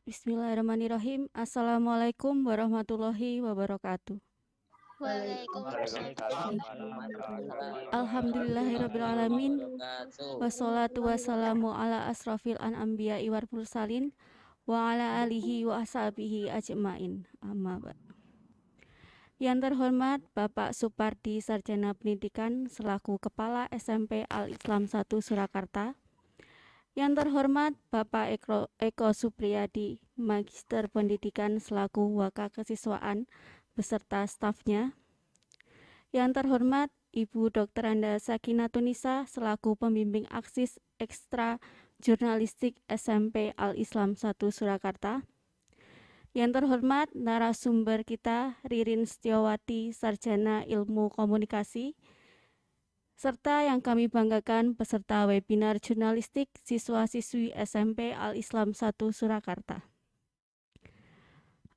Bismillahirrahmanirrahim. Assalamualaikum warahmatullahi wabarakatuh. Waalaikumsalam Baik. warahmatullahi Alhamdulillahirrabbilalamin. wabarakatuh. Wassalatu wassalamu ala asrafil anbiya wal mursalin wa ala alihi wa ashabihi ajmain. Amma ba'd. Yang terhormat Bapak Supardi Sarjana Pendidikan selaku Kepala SMP Al-Islam 1 Surakarta. Yang terhormat Bapak Eko Supriyadi, Magister Pendidikan selaku Wakakesiswaan beserta stafnya. Yang terhormat Ibu Dr. Anda Sakinatunisa selaku Pembimbing Aksis Ekstra Jurnalistik SMP Al-Islam 1 Surakarta. Yang terhormat narasumber kita Ririn Setiawati, Sarjana Ilmu Komunikasi, serta yang kami banggakan peserta webinar jurnalistik siswa-siswi SMP Al-Islam 1 Surakarta.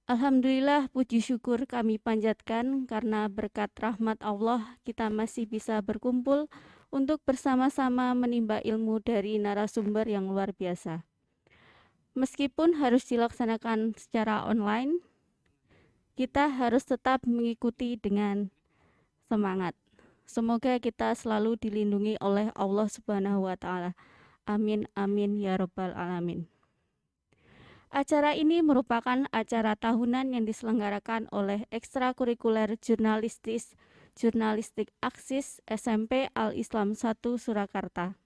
Alhamdulillah, puji syukur kami panjatkan karena berkat rahmat Allah kita masih bisa berkumpul untuk bersama-sama menimba ilmu dari narasumber yang luar biasa. Meskipun harus dilaksanakan secara online, kita harus tetap mengikuti dengan semangat. Semoga kita selalu dilindungi oleh Allah Subhanahu wa Ta'ala. Amin, amin, ya Rabbal 'Alamin. Acara ini merupakan acara tahunan yang diselenggarakan oleh Ekstrakurikuler Jurnalistik Aksis SMP Al-Islam 1 Surakarta.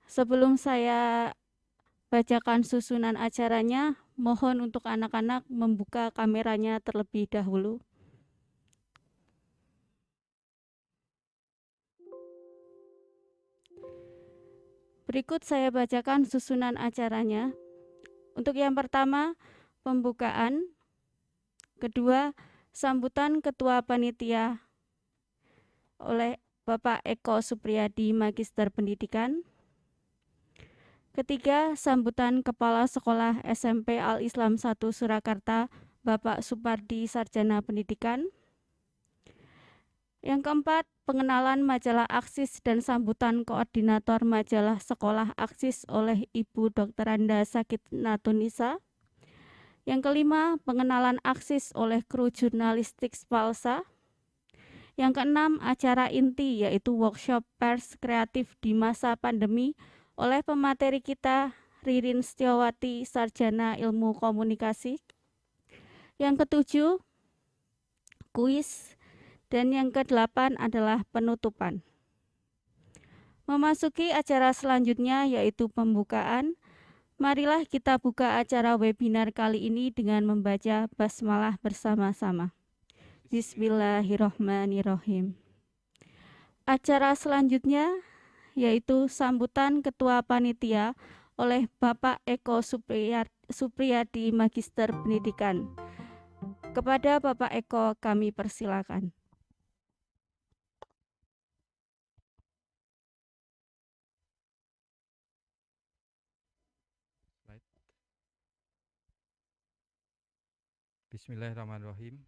Sebelum saya bacakan susunan acaranya, mohon untuk anak-anak membuka kameranya terlebih dahulu. Berikut saya bacakan susunan acaranya. Untuk yang pertama, pembukaan. Kedua, sambutan Ketua Panitia oleh Bapak Eko Supriyadi, Magister Pendidikan. Ketiga, sambutan Kepala Sekolah SMP Al-Islam 1 Surakarta, Bapak Supardi, Sarjana Pendidikan. Yang keempat, pengenalan majalah Aksis dan sambutan koordinator majalah Sekolah Aksis oleh Ibu Dr. Anda Sakinatunisa. Yang kelima, pengenalan Aksis oleh kru jurnalistik Spalsa. Yang keenam, acara inti yaitu workshop pers kreatif di masa pandemi oleh pemateri kita Ririn Setiawati, Sarjana Ilmu Komunikasi. Yang ketujuh, kuis. Dan yang kedelapan adalah penutupan. Memasuki acara selanjutnya yaitu pembukaan. Marilah kita buka acara webinar kali ini dengan membaca basmalah bersama-sama. Bismillahirrahmanirrahim. Acara selanjutnya yaitu sambutan Ketua Panitia oleh Bapak Eko Supriyadi, Magister Pendidikan. Kepada Bapak Eko kami persilakan. Bismillahirrahmanirrahim.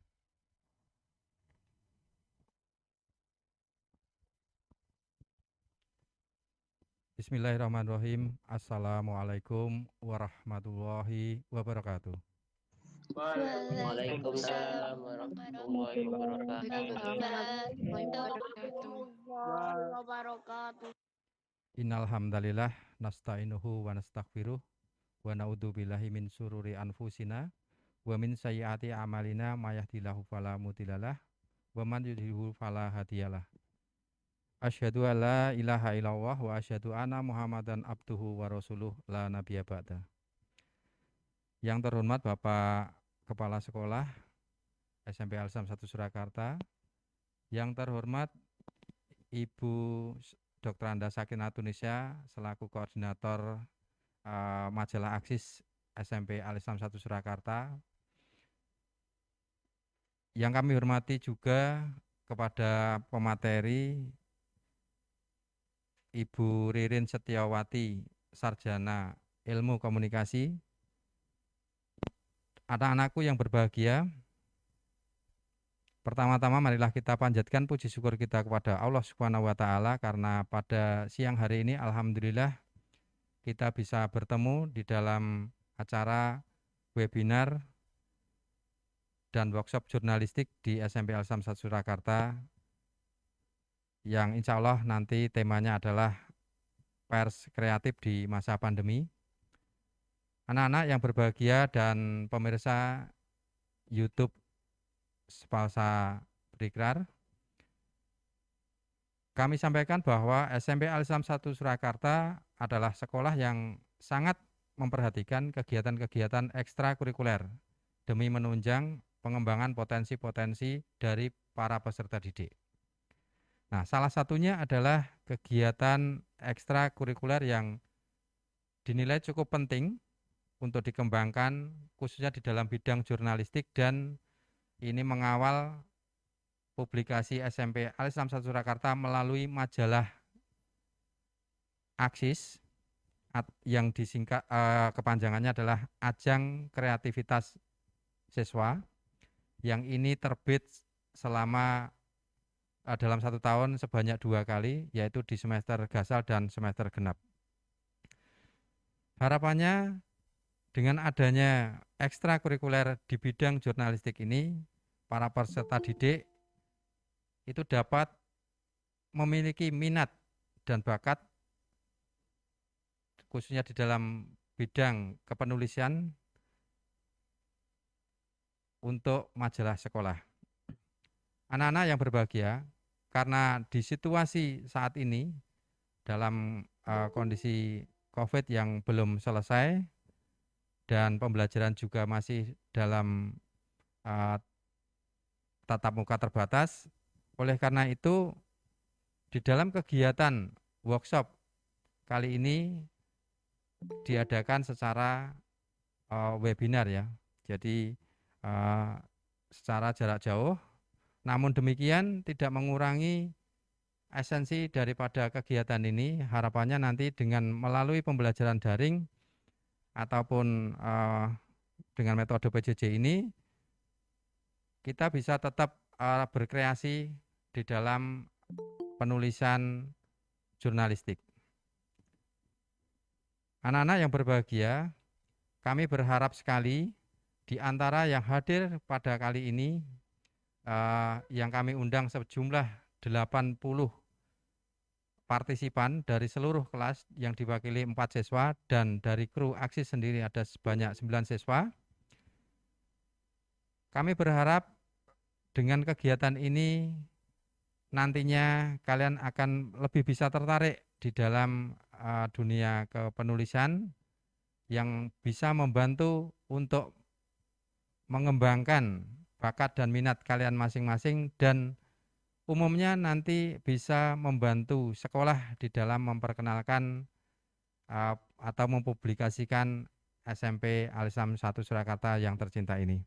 Bismillahirrahmanirrahim. Assalamualaikum warahmatullahi wabarakatuh. Waalaikumsalam warahmatullahi wabarakatuh. Innal hamdalillah nasta'inuhu wa nastaghfiruh wa na'udzu billahi min syururi anfusina wa min sayyiati a'malina may yahdihillahu fala mudhillalah wa man yudhlilhu fala hadiyalah. Asyhadu an la ilaha illallah wa asyhadu anna Muhammadan abduhu wa rasuluh la nabiyya ba'da. Yang terhormat Bapak Kepala Sekolah SMP Al-Islam 1 Surakarta, yang terhormat Ibu Dr. Anda Sakinatunisa selaku koordinator majalah Aksis SMP Al-Islam 1 Surakarta, yang kami hormati juga kepada pemateri Ibu Ririn Setiawati, Sarjana Ilmu Komunikasi. Anak-anakku yang berbahagia, pertama-tama marilah kita panjatkan puji syukur kita kepada Allah Subhanahu wa Ta'ala karena pada siang hari ini alhamdulillah kita bisa bertemu di dalam acara webinar dan workshop jurnalistik di SMP Al-Islam 1 Surakarta yang insya Allah nanti temanya adalah pers kreatif di masa pandemi. Anak-anak yang berbahagia dan pemirsa YouTube Spalsa Berikrar, kami sampaikan bahwa SMP Al-Islam 1 Surakarta adalah sekolah yang sangat memperhatikan kegiatan-kegiatan ekstrakurikuler demi menunjang pengembangan potensi-potensi dari para peserta didik. Nah, salah satunya adalah kegiatan ekstrakurikuler yang dinilai cukup penting untuk dikembangkan khususnya di dalam bidang jurnalistik, dan ini mengawal publikasi SMP Al-Islam 1 Surakarta melalui majalah Aksis yang disingkat kepanjangannya adalah Ajang Kreativitas Siswa, yang ini terbit selama dalam 1 tahun sebanyak 2 kali, yaitu di semester gasal dan semester genap. Harapannya dengan adanya ekstrakurikuler di bidang jurnalistik ini, para peserta didik itu dapat memiliki minat dan bakat khususnya di dalam bidang kepenulisan untuk majalah sekolah. Anak-anak yang berbahagia, karena di situasi saat ini dalam kondisi COVID yang belum selesai dan pembelajaran juga masih dalam tatap muka terbatas, oleh karena itu di dalam kegiatan workshop kali ini diadakan secara webinar ya. Jadi secara jarak jauh, namun demikian tidak mengurangi esensi daripada kegiatan ini. Harapannya nanti dengan melalui pembelajaran daring ataupun dengan metode PJJ ini, kita bisa tetap berkreasi di dalam penulisan jurnalistik. Anak-anak yang berbahagia, kami berharap sekali di antara yang hadir pada kali ini, yang kami undang sejumlah 80 partisipan dari seluruh kelas yang diwakili 4 siswa, dan dari kru Aksis sendiri ada sebanyak 9 siswa. Kami berharap dengan kegiatan ini nantinya kalian akan lebih bisa tertarik di dalam dunia kepenulisan yang bisa membantu untuk mengembangkan bakat dan minat kalian masing-masing, dan umumnya nanti bisa membantu sekolah di dalam memperkenalkan atau mempublikasikan SMP Al-Islam 1 Surakarta yang tercinta ini.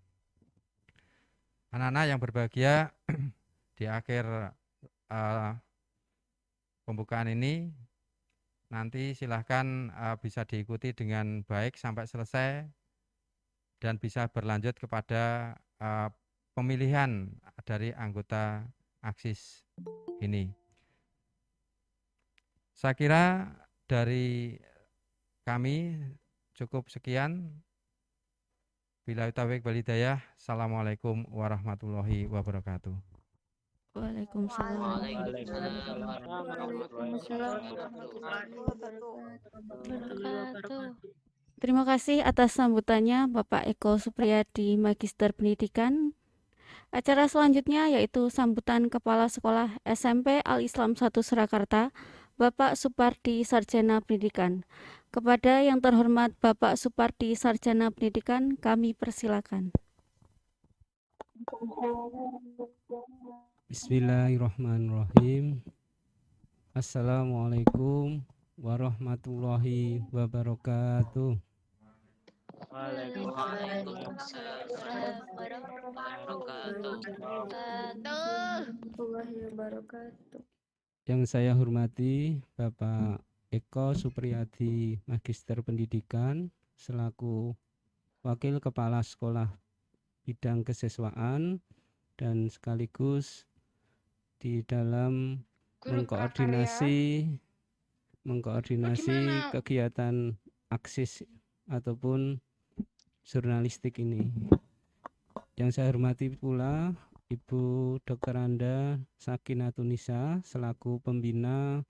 Anak-anak yang berbahagia, di akhir pembukaan ini nanti silahkan bisa diikuti dengan baik sampai selesai dan bisa berlanjut kepada pemilihan dari anggota Aksis ini. Saya kira dari kami cukup sekian. Billahi taufiq wal hidayah. Assalamualaikum warahmatullahi wabarakatuh. Waalaikumsalam. Terima kasih atas sambutannya Bapak Eko Supriyadi, Magister Pendidikan. Acara selanjutnya yaitu sambutan Kepala Sekolah SMP Al-Islam 1 Surakarta, Bapak Supardi, Sarjana Pendidikan. Kepada yang terhormat Bapak Supardi, Sarjana Pendidikan, kami persilakan. Bismillahirrahmanirrahim. Assalamualaikum warahmatullahi wabarakatuh. Waalaikumsalam warahmatullahi wabarakatuh. Yang saya hormati Bapak Eko Supriyadi, Magister Pendidikan, selaku Wakil Kepala Sekolah Bidang Kesiswaan dan sekaligus di dalam mengkoordinasi mengkoordinasi kegiatan aksis ataupun jurnalistik ini. Yang saya hormati pula Ibu Dr. Anda Sakinatunisa selaku pembina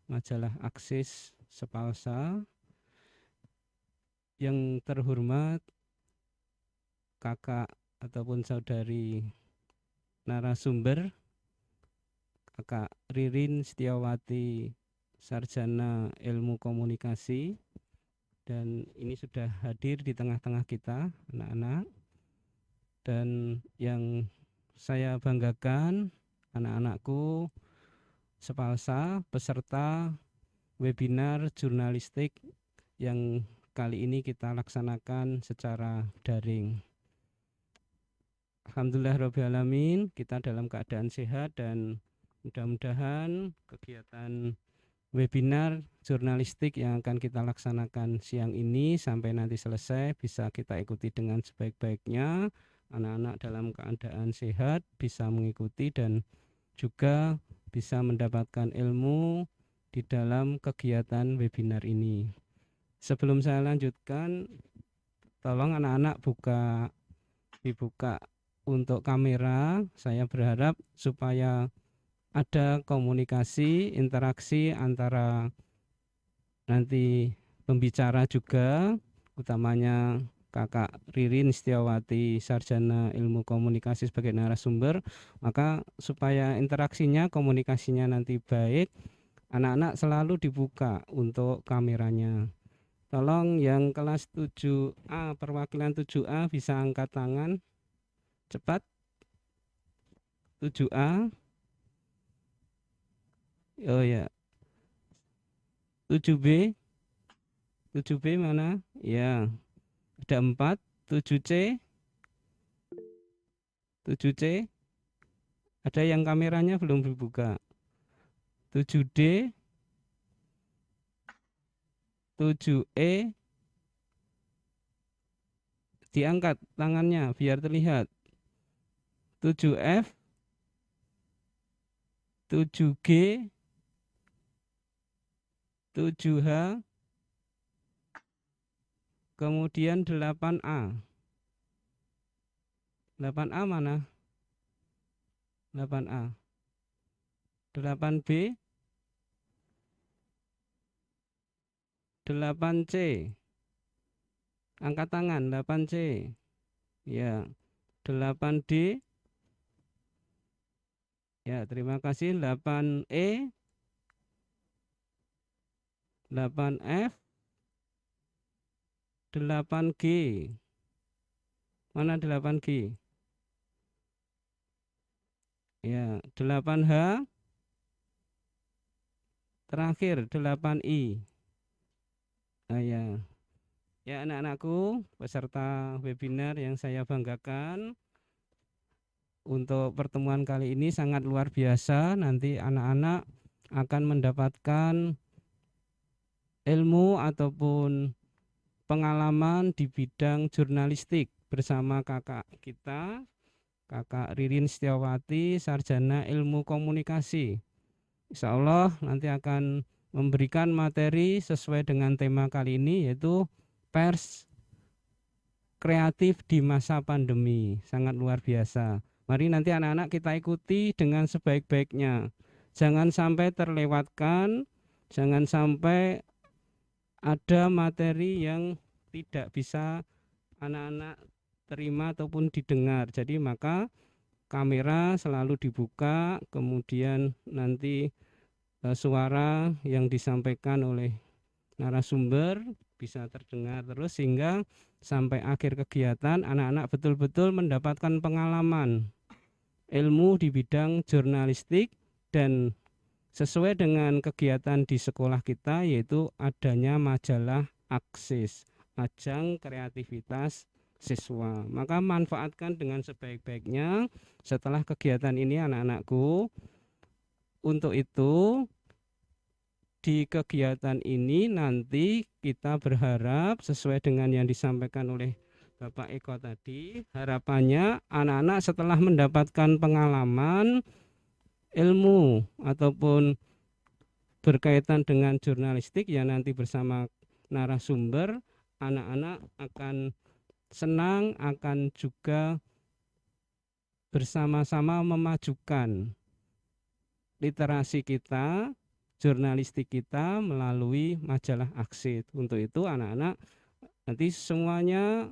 majalah Aksis Sepalsa. Yang terhormat kakak ataupun saudari narasumber Kakak Ririn Setiawati, Sarjana Ilmu Komunikasi, dan ini sudah hadir di tengah-tengah kita anak-anak. Dan yang saya banggakan anak-anakku Sepalsa peserta webinar jurnalistik yang kali ini kita laksanakan secara daring. Alhamdulillahirrahmanirrahim, kita dalam keadaan sehat dan mudah-mudahan kegiatan webinar jurnalistik yang akan kita laksanakan siang ini sampai nanti selesai bisa kita ikuti dengan sebaik-baiknya. Anak-anak dalam keadaan sehat bisa mengikuti dan juga bisa mendapatkan ilmu di dalam kegiatan webinar ini. Sebelum saya lanjutkan, tolong anak-anak dibuka untuk kamera. Saya berharap supaya ada komunikasi, interaksi antara nanti pembicara juga, utamanya Kakak Ririn Setiawati, Sarjana Ilmu Komunikasi sebagai narasumber. Maka supaya interaksinya, komunikasinya nanti baik, anak-anak selalu dibuka untuk kameranya. Tolong yang kelas 7A, perwakilan 7A bisa angkat tangan. Cepat. 7A. Oh ya. 7B. 7B mana? Ya. Ada 4. 7C. 7C. Ada yang kameranya belum dibuka. 7D. 7E, diangkat tangannya biar terlihat. 7F, 7G, 7H, kemudian 8A. 8A mana? 8A. 8B, 8C. Angkat tangan 8C. Ya. 8D. Ya, terima kasih. 8E. 8F. 8G. Mana 8G? Ya, 8H. Terakhir 8I. Ya anak-anakku, peserta webinar yang saya banggakan, untuk pertemuan kali ini sangat luar biasa. Nanti anak-anak akan mendapatkan ilmu ataupun pengalaman di bidang jurnalistik bersama kakak kita, Kakak Ririn Setiawati, Sarjana Ilmu Komunikasi. Insya Allah nanti akan memberikan materi sesuai dengan tema kali ini, yaitu pers kreatif di masa pandemi. Sangat luar biasa. Mari nanti anak-anak kita ikuti dengan sebaik-baiknya. Jangan sampai terlewatkan, jangan sampai ada materi yang tidak bisa anak-anak terima ataupun didengar. Jadi maka kamera selalu dibuka, kemudian nanti suara yang disampaikan oleh narasumber bisa terdengar terus sehingga sampai akhir kegiatan anak-anak betul-betul mendapatkan pengalaman ilmu di bidang jurnalistik dan sesuai dengan kegiatan di sekolah kita, yaitu adanya majalah Aksis, ajang kreativitas siswa. Maka manfaatkan dengan sebaik-baiknya setelah kegiatan ini anak-anakku. Untuk itu di kegiatan ini nanti kita berharap sesuai dengan yang disampaikan oleh Bapak Eko tadi, harapannya anak-anak setelah mendapatkan pengalaman ilmu ataupun berkaitan dengan jurnalistik ya nanti bersama narasumber anak-anak akan senang, akan juga bersama-sama memajukan literasi kita, jurnalistik kita melalui majalah Aksid. Untuk itu anak-anak nanti semuanya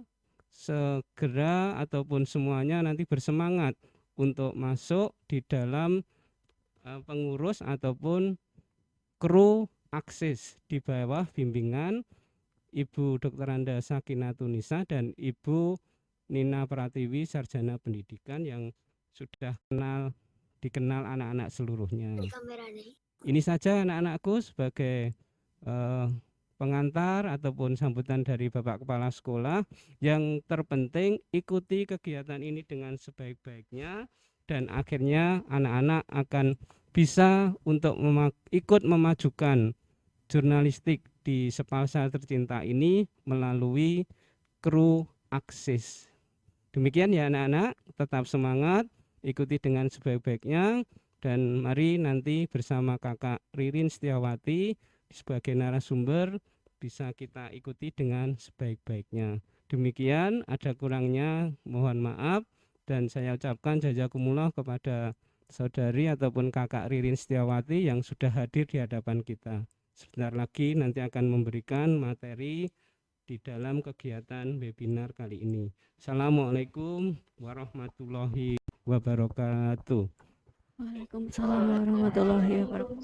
segera ataupun semuanya nanti bersemangat untuk masuk di dalam pengurus ataupun kru Aksis di bawah bimbingan Ibu Dr. Anda Sakinatun-Nisa dan Ibu Nina Pratiwi, Sarjana Pendidikan yang sudah dikenal anak-anak seluruhnya. Ini saja anak-anakku sebagai pengantar ataupun sambutan dari Bapak Kepala Sekolah. Yang terpenting ikuti kegiatan ini dengan sebaik-baiknya dan akhirnya anak-anak akan bisa untuk ikut memajukan jurnalistik di Sepalsa tercinta ini melalui kru Aksis. Demikian ya anak-anak, tetap semangat, ikuti dengan sebaik-baiknya, dan mari nanti bersama Kakak Ririn Setiawati sebagai narasumber bisa kita ikuti dengan sebaik-baiknya. Demikian, ada kurangnya mohon maaf dan saya ucapkan jazakumullah kepada saudari ataupun Kakak Ririn Setiawati yang sudah hadir di hadapan kita. Sebentar lagi nanti akan memberikan materi di dalam kegiatan webinar kali ini. Assalamualaikum warahmatullahi wabarakatuh. Waalaikumsalam warahmatullahi wabarakatuh.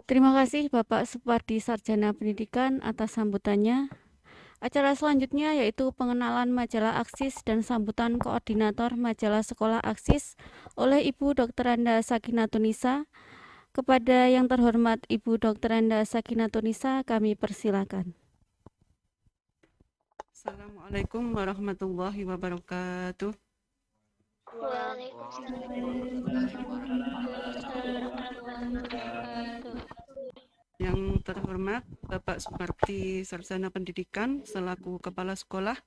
Terima kasih Bapak Supardi, Sarjana Pendidikan, atas sambutannya. Acara selanjutnya yaitu pengenalan majalah Aksis dan sambutan koordinator majalah sekolah Aksis oleh Ibu Dr. Anda Sakinatun-Nisa. Kepada yang terhormat Ibu Dr. Anda Sakinatun-Nisa kami persilakan. Assalamualaikum warahmatullahi wabarakatuh. Yang terhormat Bapak Supardi, Sarjana Pendidikan selaku Kepala Sekolah.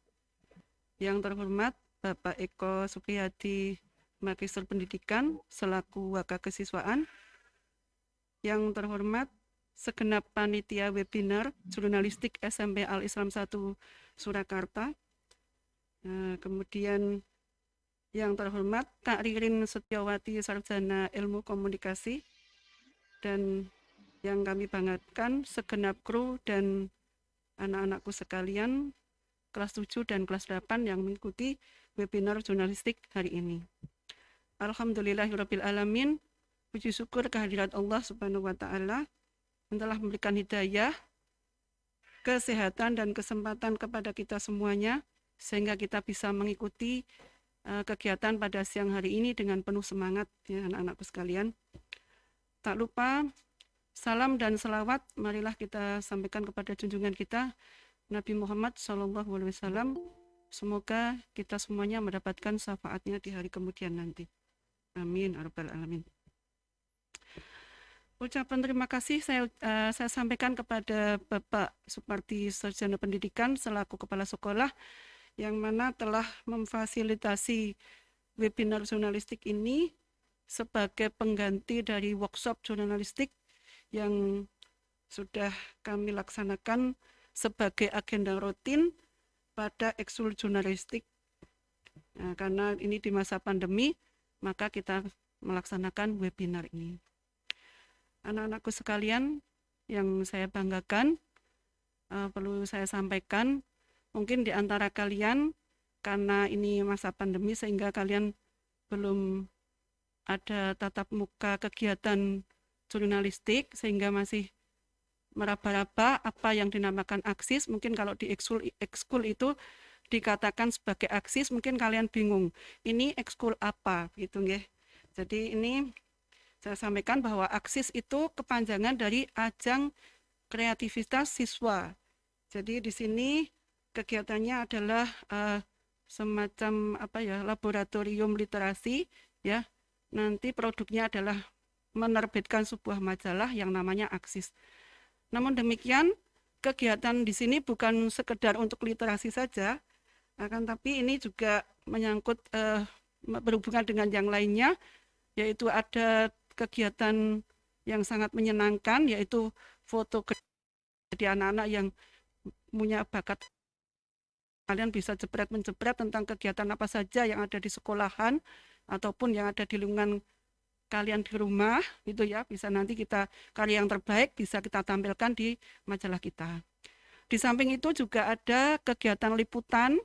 Yang terhormat Bapak Eko Supriyadi, Magister Pendidikan selaku Wakakesiswaan. Yang terhormat segenap panitia webinar jurnalistik SMP Al-Islam 1 Surakarta. Kemudian yang terhormat Kak Ririn Setiawati, Sarjana Ilmu Komunikasi, dan yang kami banggakan segenap kru dan anak-anakku sekalian kelas 7 dan kelas 8 yang mengikuti webinar jurnalistik hari ini. Alhamdulillahirabbil alamin. Puji syukur kehadirat Allah Subhanahu wa taala yang telah memberikan hidayah, kesehatan dan kesempatan kepada kita semuanya sehingga kita bisa mengikuti kegiatan pada siang hari ini dengan penuh semangat ya anak-anakku sekalian. Tak lupa salam dan selawat marilah kita sampaikan kepada junjungan kita Nabi Muhammad SAW. Semoga kita semuanya mendapatkan syafaatnya di hari kemudian nanti. Amin ya rabbal alamin. Ucapan terima kasih saya sampaikan kepada Bapak Supardi, Sarjana Pendidikan selaku Kepala Sekolah yang mana telah memfasilitasi webinar jurnalistik ini sebagai pengganti dari workshop jurnalistik yang sudah kami laksanakan sebagai agenda rutin pada ekskul jurnalistik. Nah, karena ini di masa pandemi, maka kita melaksanakan webinar ini. Anak-anakku sekalian yang saya banggakan, perlu saya sampaikan, mungkin di antara kalian karena ini masa pandemi sehingga kalian belum ada tatap muka kegiatan jurnalistik sehingga masih meraba-raba apa yang dinamakan Aksis. Mungkin kalau di ekskul itu dikatakan sebagai Aksis, mungkin kalian bingung ini ekskul apa gitu nggih. Jadi ini saya sampaikan bahwa Aksis itu kepanjangan dari ajang kreativitas siswa. Jadi di sini kegiatannya adalah semacam laboratorium literasi ya. Nanti produknya adalah menerbitkan sebuah majalah yang namanya Aksis. Namun demikian kegiatan di sini bukan sekedar untuk literasi saja, akan tapi ini juga menyangkut berhubungan dengan yang lainnya. yaitu ada kegiatan yang sangat menyenangkan, yaitu foto. Jadi anak-anak yang punya bakat, kalian bisa jepret-menjepret tentang kegiatan apa saja yang ada di sekolahan ataupun yang ada di lingkungan kalian di rumah, gitu ya. Bisa nanti kita karya yang terbaik bisa kita tampilkan di majalah kita. Di samping itu juga ada kegiatan liputan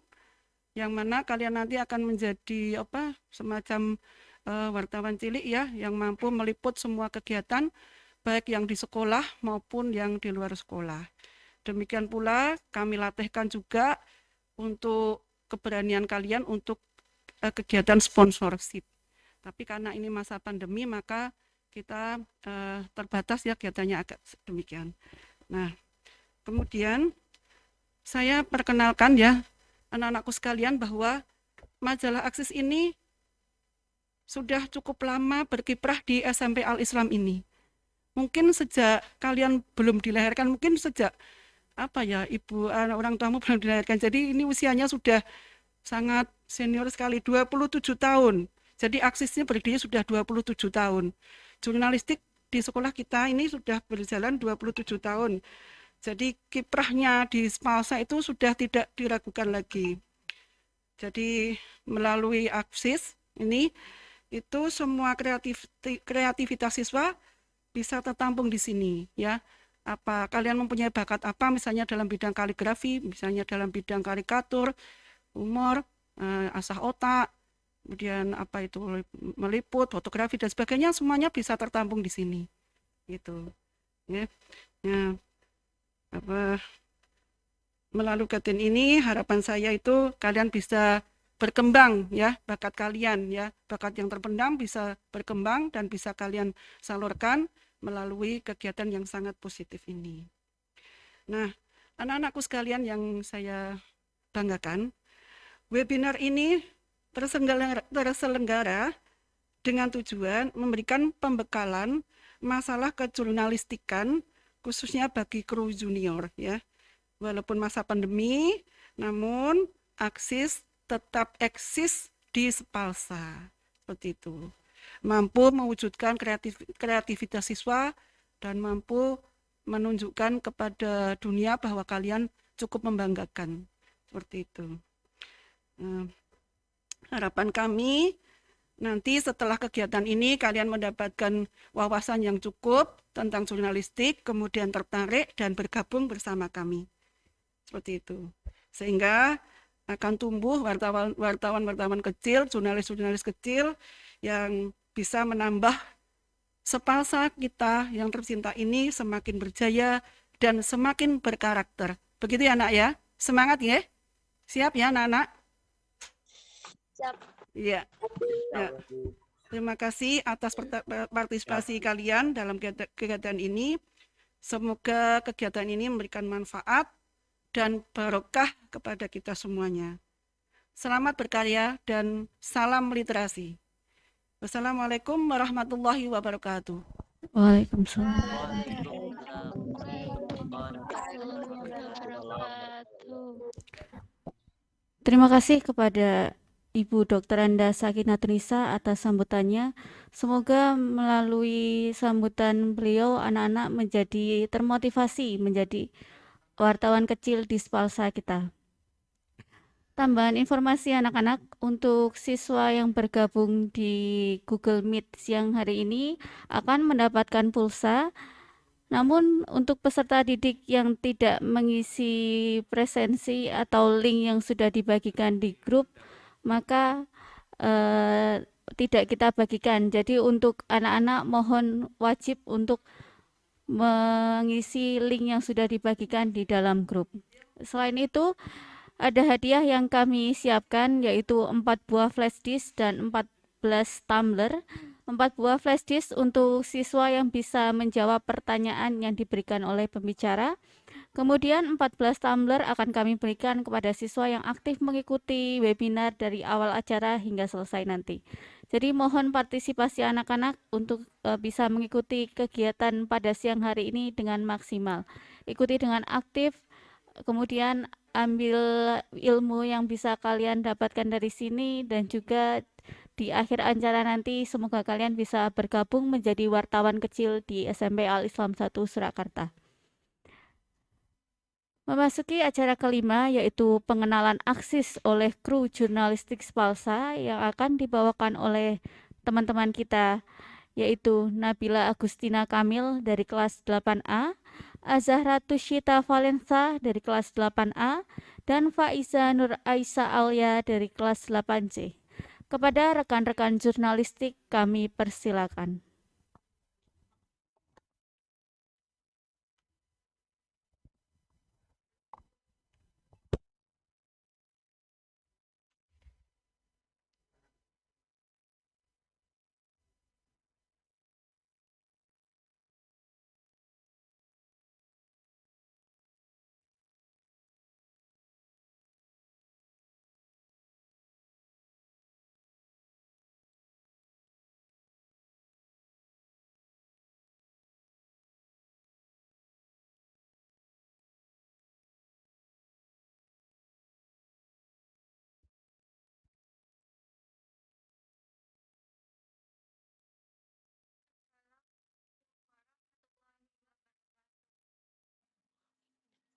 yang mana kalian nanti akan menjadi semacam wartawan cilik ya, yang mampu meliput semua kegiatan baik yang di sekolah maupun yang di luar sekolah. Demikian pula kami latihkan juga untuk keberanian kalian untuk kegiatan sponsorship. Tapi karena ini masa pandemi, maka kita terbatas ya kegiatannya agak demikian. Nah, kemudian saya perkenalkan ya anak-anakku sekalian bahwa majalah Aksis ini sudah cukup lama berkiprah di SMP Al-Islam ini. Mungkin sejak kalian belum dilahirkan, mungkin sejak ibu orang tuamu belum dilahirkan. Jadi ini usianya sudah sangat senior sekali, 27 tahun. Jadi Aksisnya berdiri sudah 27 tahun. Jurnalistik di sekolah kita ini sudah berjalan 27 tahun. Jadi kiprahnya di Spalsa itu sudah tidak diragukan lagi. Jadi melalui Aksis ini, itu semua kreativitas siswa bisa tertampung di sini ya. Apa kalian mempunyai bakat apa, misalnya dalam bidang kaligrafi, misalnya dalam bidang karikatur, humor, asah otak, kemudian meliput, fotografi dan sebagainya, semuanya bisa tertampung di sini gitu ya. Melalui kegiatan ini harapan saya itu kalian bisa berkembang ya, bakat kalian ya, bakat yang terpendam bisa berkembang dan bisa kalian salurkan melalui kegiatan yang sangat positif ini. Nah, anak-anakku sekalian yang saya banggakan, webinar ini terselenggara dengan tujuan memberikan pembekalan masalah kejurnalistikan khususnya bagi kru junior ya. Walaupun masa pandemi, namun Aksis tetap eksis di Spalsa. Seperti itu. Mampu mewujudkan kreativitas siswa dan mampu menunjukkan kepada dunia bahwa kalian cukup membanggakan. Seperti itu. Harapan kami nanti setelah kegiatan ini kalian mendapatkan wawasan yang cukup tentang jurnalistik, kemudian tertarik dan bergabung bersama kami. Seperti itu. Sehingga akan tumbuh wartawan-wartawan kecil, jurnalis-jurnalis kecil yang bisa menambah Spalsa kita yang tercinta ini semakin berjaya dan semakin berkarakter. Begitu ya anak ya? Semangat ya? Siap ya anak-anak? Siap. Iya. Ya. Terima kasih atas partisipasi kalian dalam kegiatan ini. Semoga kegiatan ini memberikan manfaat dan barokah kepada kita semuanya. Selamat berkarya dan salam literasi. Wassalamualaikum warahmatullahi wabarakatuh. Waalaikumsalam. Terima kasih kepada Ibu Dr. Anda Sakinatunisa atas sambutannya. Semoga melalui sambutan beliau anak-anak menjadi termotivasi menjadi wartawan kecil di Spalsa kita. Tambahan informasi anak-anak, untuk siswa yang bergabung di Google Meet siang hari ini akan mendapatkan pulsa. Namun untuk peserta didik yang tidak mengisi presensi atau link yang sudah dibagikan di grup, maka tidak kita bagikan. Jadi untuk anak-anak mohon wajib untuk mengisi link yang sudah dibagikan di dalam grup. Selain itu, ada hadiah yang kami siapkan, yaitu 4 buah flash disk dan 14 tumbler. 4 buah flash disk untuk siswa yang bisa menjawab pertanyaan yang diberikan oleh pembicara. Kemudian 14 tumbler akan kami berikan kepada siswa yang aktif mengikuti webinar dari awal acara hingga selesai nanti. Jadi mohon partisipasi anak-anak untuk bisa mengikuti kegiatan pada siang hari ini dengan maksimal. Ikuti dengan aktif, kemudian ambil ilmu yang bisa kalian dapatkan dari sini dan juga di akhir acara nanti semoga kalian bisa bergabung menjadi wartawan kecil di SMP Al Islam 1 Surakarta. Memasuki acara kelima yaitu pengenalan Aksis oleh kru jurnalistik Spalsa yang akan dibawakan oleh teman-teman kita, yaitu Nabila Agustina Kamil dari kelas 8A, Azahra Tushita Valensa dari kelas 8A, dan Faiza Nur Aisyah Alia dari kelas 8C. Kepada rekan-rekan jurnalistik kami persilakan.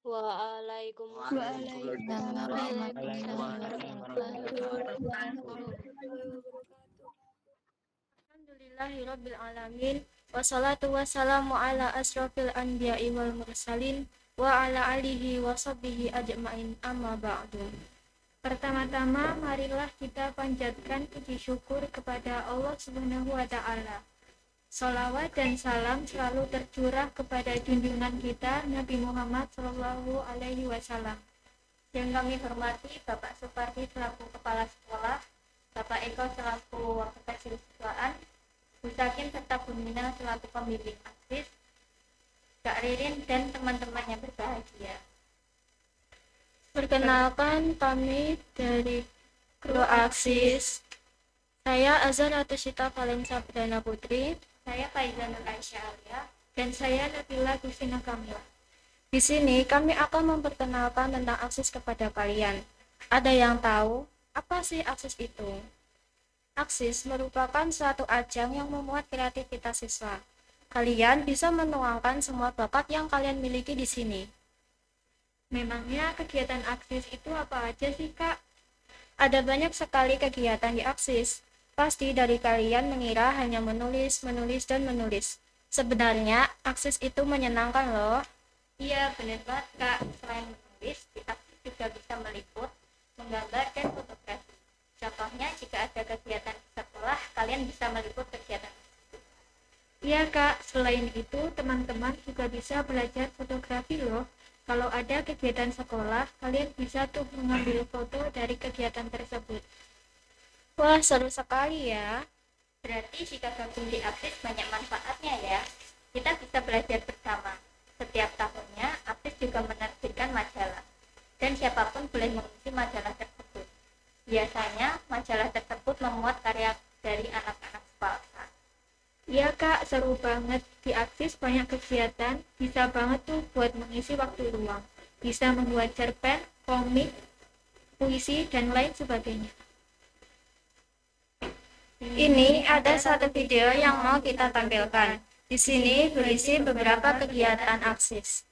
Waalaikumsalam warahmatullahi wabarakatuh. Alhamdulillahirabbil alamin wassalatu wassalamu ala asrofil anbiya'i wal mursalin wa ala alihi wa sahbihi ajma'in amma ba'du. Pertama-tama marilah kita panjatkan puji syukur kepada Allah Subhanahu wa taala. Shalawat dan salam selalu tercurah kepada junjungan kita Nabi Muhammad Shallallahu alaihi wasallam. Yang kami hormati Bapak Supardi selaku Kepala Sekolah, Bapak Eko selaku Wakil Siswaan, Bu Sakin serta Bu Mina selaku pembimbing Aksis, Kak Ririn dan teman-teman yang berbahagia. Perkenalkan kami dari kru Aksis. Saya Azahra Tushita Valensa Perdana Putri, saya Faiza Nur Aisyah Alia, dan saya Nabila Agustina Kamil. Di sini kami akan memperkenalkan tentang Aksis kepada kalian. Ada yang tahu apa sih Aksis itu? Aksis merupakan suatu ajang yang memuat kreativitas siswa. Kalian bisa menuangkan semua bakat yang kalian miliki di sini. Memangnya kegiatan Aksis itu apa aja sih, Kak? Ada banyak sekali kegiatan di Aksis. Pasti dari kalian mengira hanya menulis, dan menulis. Sebenarnya Aksis itu menyenangkan loh. Iya, benar banget, Kak. Selain menulis, di Aksis juga bisa meliput, menggambar, dan fotografi. Contohnya, jika ada kegiatan di sekolah, kalian bisa meliput kegiatan tersebut. Iya, Kak. Selain itu, teman-teman juga bisa belajar fotografi loh. Kalau ada kegiatan sekolah, kalian bisa tuh mengambil foto dari kegiatan tersebut. Wah, seru sekali ya. Berarti jika gabung di Aksis banyak manfaatnya ya. Kita bisa belajar bersama. Setiap tahunnya, Aksis juga menerbitkan majalah. Dan siapapun boleh mengisi majalah tersebut. Biasanya, majalah tersebut memuat karya dari anak-anak Spalsa. Iya, Kak, seru banget. Di Aksis banyak kegiatan, bisa banget tuh buat mengisi waktu luang. Bisa membuat cerpen, komik, puisi, dan lain sebagainya. Ini ada satu video yang mau kita tampilkan. Di sini berisi beberapa kegiatan Aksis.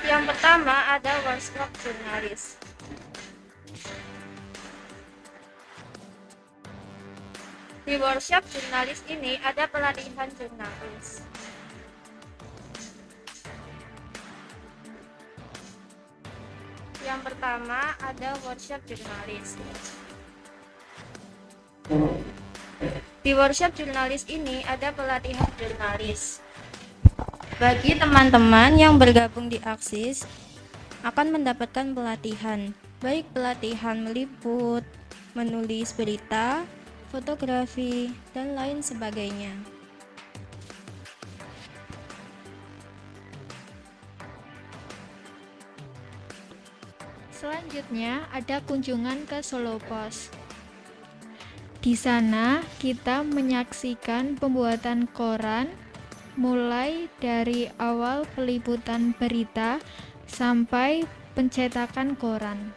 Yang pertama ada workshop jurnalis. Di workshop jurnalis ini ada pelatihan jurnalis. Yang pertama ada workshop jurnalis. Di workshop jurnalis ini ada pelatihan jurnalis. Bagi teman-teman yang bergabung di Aksis akan mendapatkan pelatihan, baik pelatihan meliput, menulis berita, fotografi, dan lain sebagainya. Selanjutnya ada kunjungan ke Solo Pos. Di sana kita menyaksikan pembuatan koran mulai dari awal peliputan berita sampai pencetakan koran.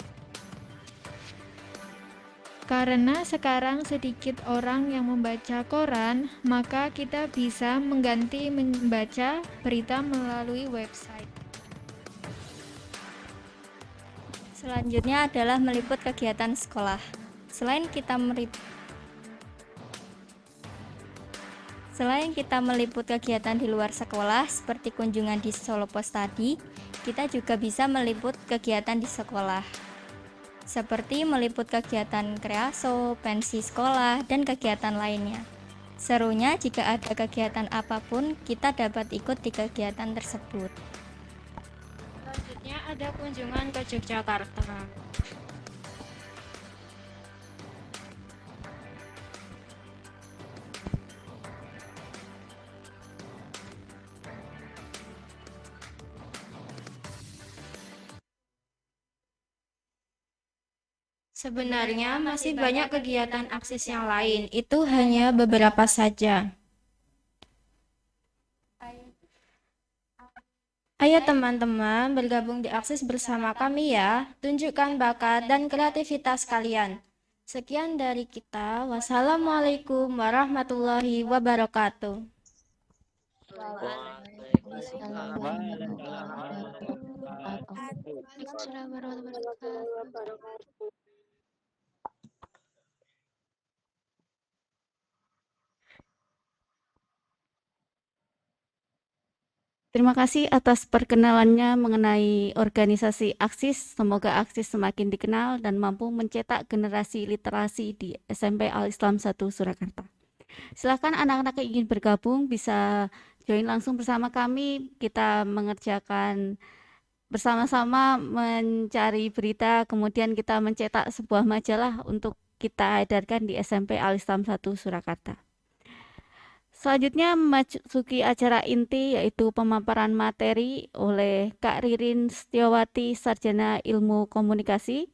Karena sekarang sedikit orang yang membaca koran, maka kita bisa mengganti membaca berita melalui website. Selanjutnya adalah meliput kegiatan sekolah. Selain kita meliput kegiatan di luar sekolah seperti kunjungan di Solo Pos tadi, kita juga bisa meliput kegiatan di sekolah. Seperti meliput kegiatan kreaso, pensi sekolah, dan kegiatan lainnya. Serunya jika ada kegiatan apapun, kita dapat ikut di kegiatan tersebut. Selanjutnya ada kunjungan ke Yogyakarta. Sebenarnya masih banyak kegiatan aksis yang lain, itu hanya beberapa saja. Ayo teman-teman bergabung di aksis bersama kami ya, tunjukkan bakat dan kreativitas kalian. Sekian dari kita, wassalamualaikum warahmatullahi wabarakatuh. Waalaikumsalam warahmatullahi wabarakatuh. Terima kasih atas perkenalannya mengenai organisasi Aksis. Semoga Aksis semakin dikenal dan mampu mencetak generasi literasi di SMP Al-Islam 1 Surakarta. Silakan anak-anak yang ingin bergabung bisa join langsung bersama kami. Kita mengerjakan bersama-sama mencari berita, kemudian kita mencetak sebuah majalah untuk kita edarkan di SMP Al-Islam 1 Surakarta. Selanjutnya memasuki acara inti yaitu pemaparan materi oleh Kak Ririn Setiawati, Sarjana Ilmu Komunikasi.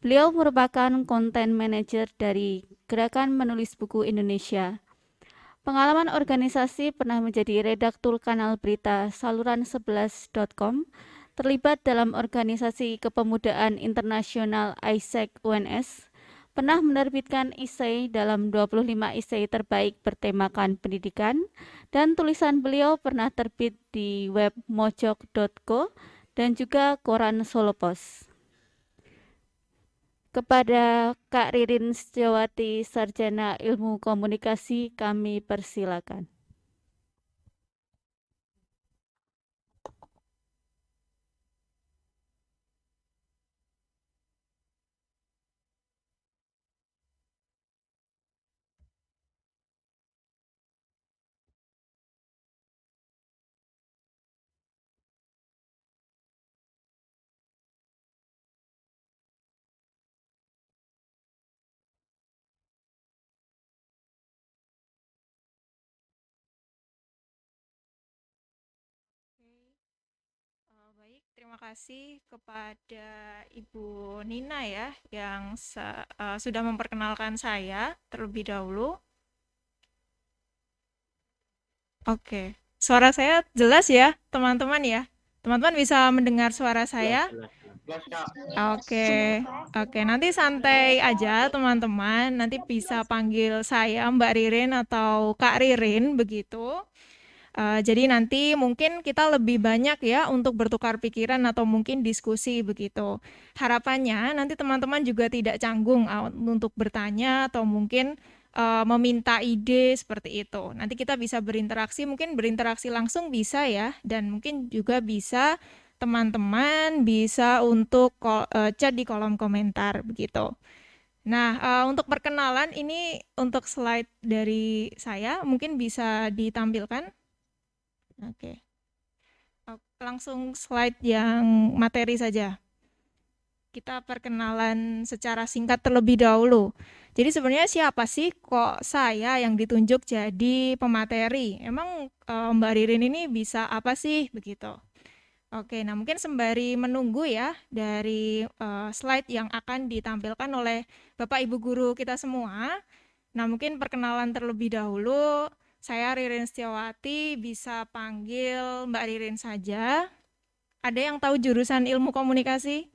Beliau merupakan content manager dari Gerakan Menulis Buku Indonesia. Pengalaman organisasi pernah menjadi redaktur kanal berita saluran11.com, terlibat dalam organisasi kepemudaan internasional ISEC UNS, pernah menerbitkan esai dalam 25 esai terbaik bertemakan pendidikan, dan tulisan beliau pernah terbit di web mojok.co dan juga koran Solo Pos. Kepada Kak Ririn Setiawati, Sarjana Ilmu Komunikasi, kami persilakan. Baik, terima kasih kepada Ibu Nina ya yang sudah memperkenalkan saya terlebih dahulu. Oke, suara saya jelas ya teman-teman ya? Teman-teman bisa mendengar suara saya? Oke, nanti santai aja teman-teman, nanti bisa panggil saya Mbak Ririn atau Kak Ririn begitu. Jadi nanti mungkin kita lebih banyak ya untuk bertukar pikiran atau mungkin diskusi begitu. Harapannya nanti teman-teman juga tidak canggung untuk bertanya atau mungkin meminta ide seperti itu. Nanti kita bisa berinteraksi, mungkin berinteraksi langsung bisa ya, dan mungkin juga bisa teman-teman bisa untuk chat di kolom komentar begitu. Nah, untuk perkenalan ini untuk slide dari saya mungkin bisa ditampilkan. Oke. Langsung slide yang materi saja. Kita perkenalan secara singkat terlebih dahulu. Jadi sebenarnya siapa sih kok saya yang ditunjuk jadi pemateri? Emang Mbak Ririn ini bisa apa sih begitu? Oke, nah mungkin sembari menunggu ya dari slide yang akan ditampilkan oleh Bapak Ibu guru kita semua. Nah, mungkin perkenalan terlebih dahulu. Saya Ririn Setiawati, bisa panggil Mbak Ririn saja. Ada yang tahu jurusan ilmu komunikasi?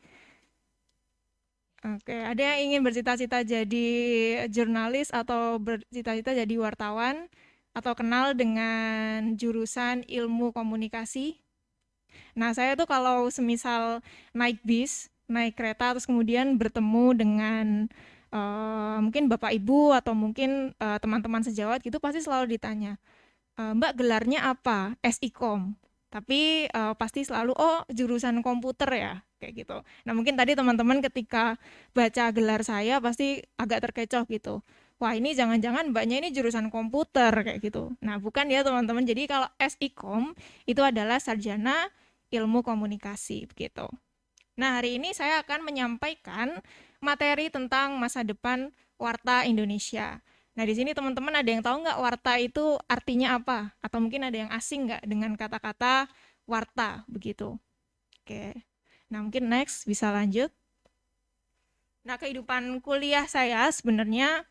Oke, ada yang ingin bercita-cita jadi jurnalis atau bercita-cita jadi wartawan? Atau kenal dengan jurusan ilmu komunikasi? Nah, saya tuh kalau semisal naik bis, naik kereta, terus kemudian bertemu dengan mungkin Bapak Ibu atau mungkin teman-teman sejawat gitu, pasti selalu ditanya, Mbak gelarnya apa? SIKOM. Tapi pasti selalu, oh jurusan komputer ya, kayak gitu. Nah mungkin tadi teman-teman ketika baca gelar saya pasti agak terkecoh gitu. Wah ini jangan-jangan mbaknya ini jurusan komputer kayak gitu. Nah bukan ya teman-teman, jadi kalau SIKOM itu adalah sarjana ilmu komunikasi begitu. Nah hari ini saya akan menyampaikan materi tentang masa depan warta Indonesia. Nah, di sini teman-teman ada yang tahu nggak warta itu artinya apa? Atau mungkin ada yang asing nggak dengan kata-kata warta begitu? Oke. Nah, mungkin next bisa lanjut. Nah, kehidupan kuliah saya sebenarnya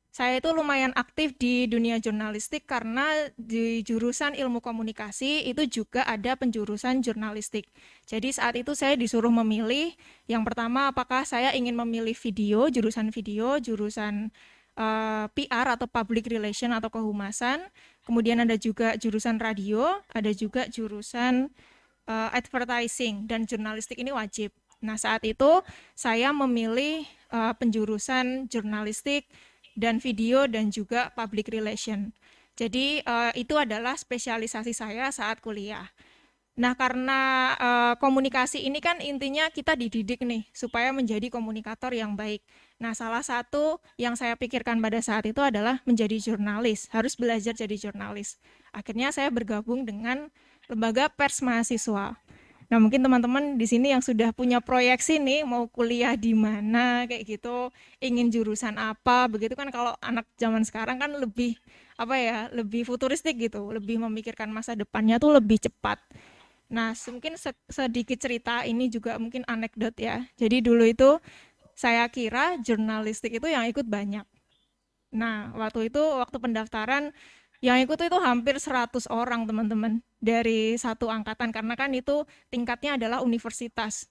saya itu lumayan aktif di dunia jurnalistik karena di jurusan ilmu komunikasi itu juga ada penjurusan jurnalistik. Jadi saat itu saya disuruh memilih, yang pertama apakah saya ingin memilih video, jurusan PR atau Public Relation atau kehumasan, kemudian ada juga jurusan radio, ada juga jurusan advertising, dan jurnalistik ini wajib. Nah saat itu saya memilih penjurusan jurnalistik dan video dan juga Public Relation. Jadi itu adalah spesialisasi saya saat kuliah. Nah, karena komunikasi ini kan intinya kita dididik nih supaya menjadi komunikator yang baik. Nah, salah satu yang saya pikirkan pada saat itu adalah menjadi jurnalis, harus belajar jadi jurnalis. Akhirnya saya bergabung dengan Lembaga Pers Mahasiswa. Nah, mungkin teman-teman di sini yang sudah punya proyeksi nih mau kuliah di mana kayak gitu, ingin jurusan apa, begitu kan kalau anak zaman sekarang kan lebih lebih futuristik gitu, lebih memikirkan masa depannya tuh lebih cepat. Nah, mungkin sedikit cerita ini juga mungkin anekdot ya. Jadi dulu itu saya kira jurnalistik itu yang ikut banyak. Nah, waktu pendaftaran yang ikut itu hampir 100 orang teman-teman dari satu angkatan karena kan itu tingkatnya adalah universitas.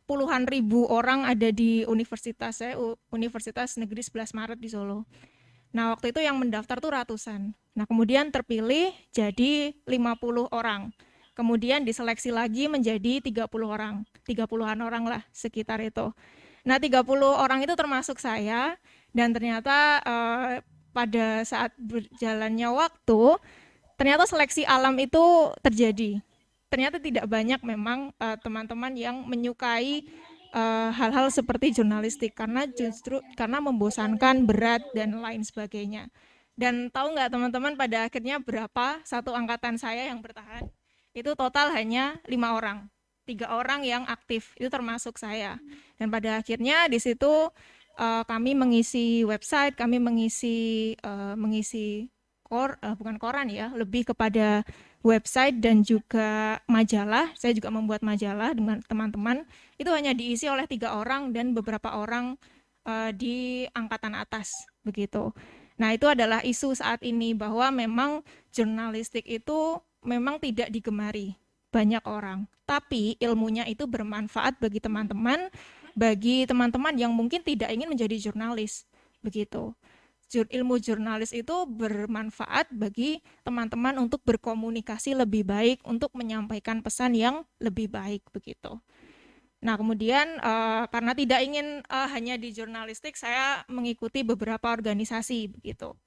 Puluhan ribu orang ada di universitas saya, Universitas Negeri 11 Maret di Solo. Nah, waktu itu yang mendaftar tuh ratusan. Nah, kemudian terpilih jadi 50 orang. Kemudian diseleksi lagi menjadi 30 orang, 30-an orang lah sekitar itu. Nah 30 orang itu termasuk saya, dan ternyata pada saat berjalannya waktu, ternyata seleksi alam itu terjadi. Ternyata tidak banyak memang teman-teman yang menyukai hal-hal seperti jurnalistik, karena justru karena membosankan, berat, dan lain sebagainya. Dan tahu nggak teman-teman pada akhirnya berapa satu angkatan saya yang bertahan? Itu total hanya 5 orang, 3 orang yang aktif, itu termasuk saya. Dan pada akhirnya di situ kami mengisi website, kami mengisi bukan koran ya, lebih kepada website dan juga majalah. Saya juga membuat majalah dengan teman-teman. Itu hanya diisi oleh 3 orang dan beberapa orang di angkatan atas, begitu. Nah, itu adalah isu saat ini bahwa memang jurnalistik itu memang tidak digemari banyak orang, tapi ilmunya itu bermanfaat bagi teman-teman yang mungkin tidak ingin menjadi jurnalis, begitu. Ilmu jurnalis itu bermanfaat bagi teman-teman untuk berkomunikasi lebih baik, untuk menyampaikan pesan yang lebih baik, begitu. Nah, kemudian karena tidak ingin hanya di jurnalistik, saya mengikuti beberapa organisasi, begitu.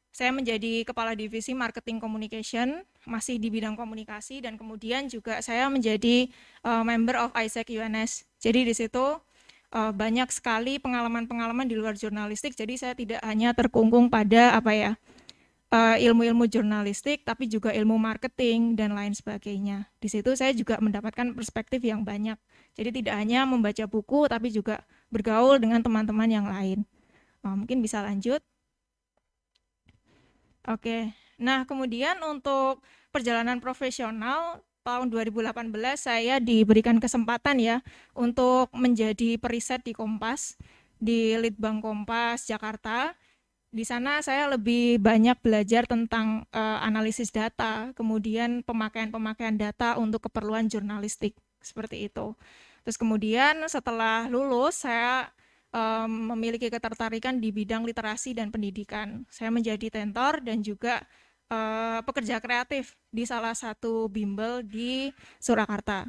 Saya menjadi Kepala Divisi Marketing Communication, masih di bidang komunikasi, dan kemudian juga saya menjadi member of ISEC UNS. Jadi di situ banyak sekali pengalaman-pengalaman di luar jurnalistik, jadi saya tidak hanya terkungkung pada ilmu-ilmu jurnalistik, tapi juga ilmu marketing dan lain sebagainya. Di situ saya juga mendapatkan perspektif yang banyak. Jadi tidak hanya membaca buku, tapi juga bergaul dengan teman-teman yang lain. Mungkin bisa lanjut. Oke, nah kemudian untuk perjalanan profesional, tahun 2018 saya diberikan kesempatan ya untuk menjadi periset di Kompas, di Litbang Kompas Jakarta. Di sana saya lebih banyak belajar tentang analisis data, kemudian pemakaian data untuk keperluan jurnalistik, seperti itu. Terus kemudian setelah lulus, saya memiliki ketertarikan di bidang literasi dan pendidikan. Saya menjadi tentor dan juga pekerja kreatif di salah satu bimbel di Surakarta.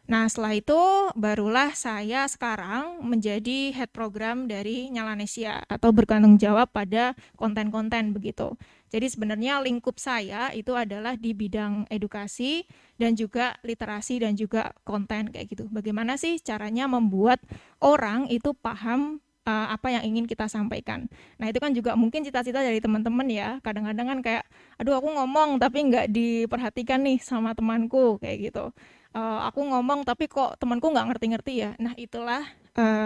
Nah, setelah itu barulah saya sekarang menjadi head program dari Nyalanesia atau bertanggung jawab pada konten-konten begitu. Jadi sebenarnya lingkup saya itu adalah di bidang edukasi dan juga literasi dan juga konten kayak gitu. Bagaimana sih caranya membuat orang itu paham apa yang ingin kita sampaikan. Nah, itu kan juga mungkin cita-cita dari teman-teman ya. Kadang-kadang kan kayak, aduh aku ngomong tapi nggak diperhatikan nih sama temanku kayak gitu. Aku ngomong tapi kok temanku nggak ngerti-ngerti ya. Nah, itulah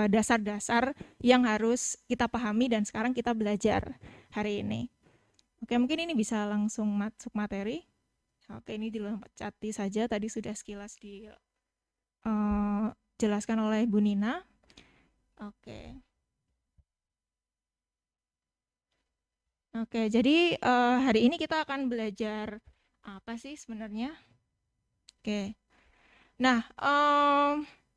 dasar-dasar yang harus kita pahami dan sekarang kita belajar hari ini. Oke, mungkin ini bisa langsung masuk materi. Oke, ini diloncati saja. Tadi sudah sekilas dijelaskan oleh Bu Nina. Oke. Oke, jadi hari ini kita akan belajar apa sih sebenarnya? Oke. Nah,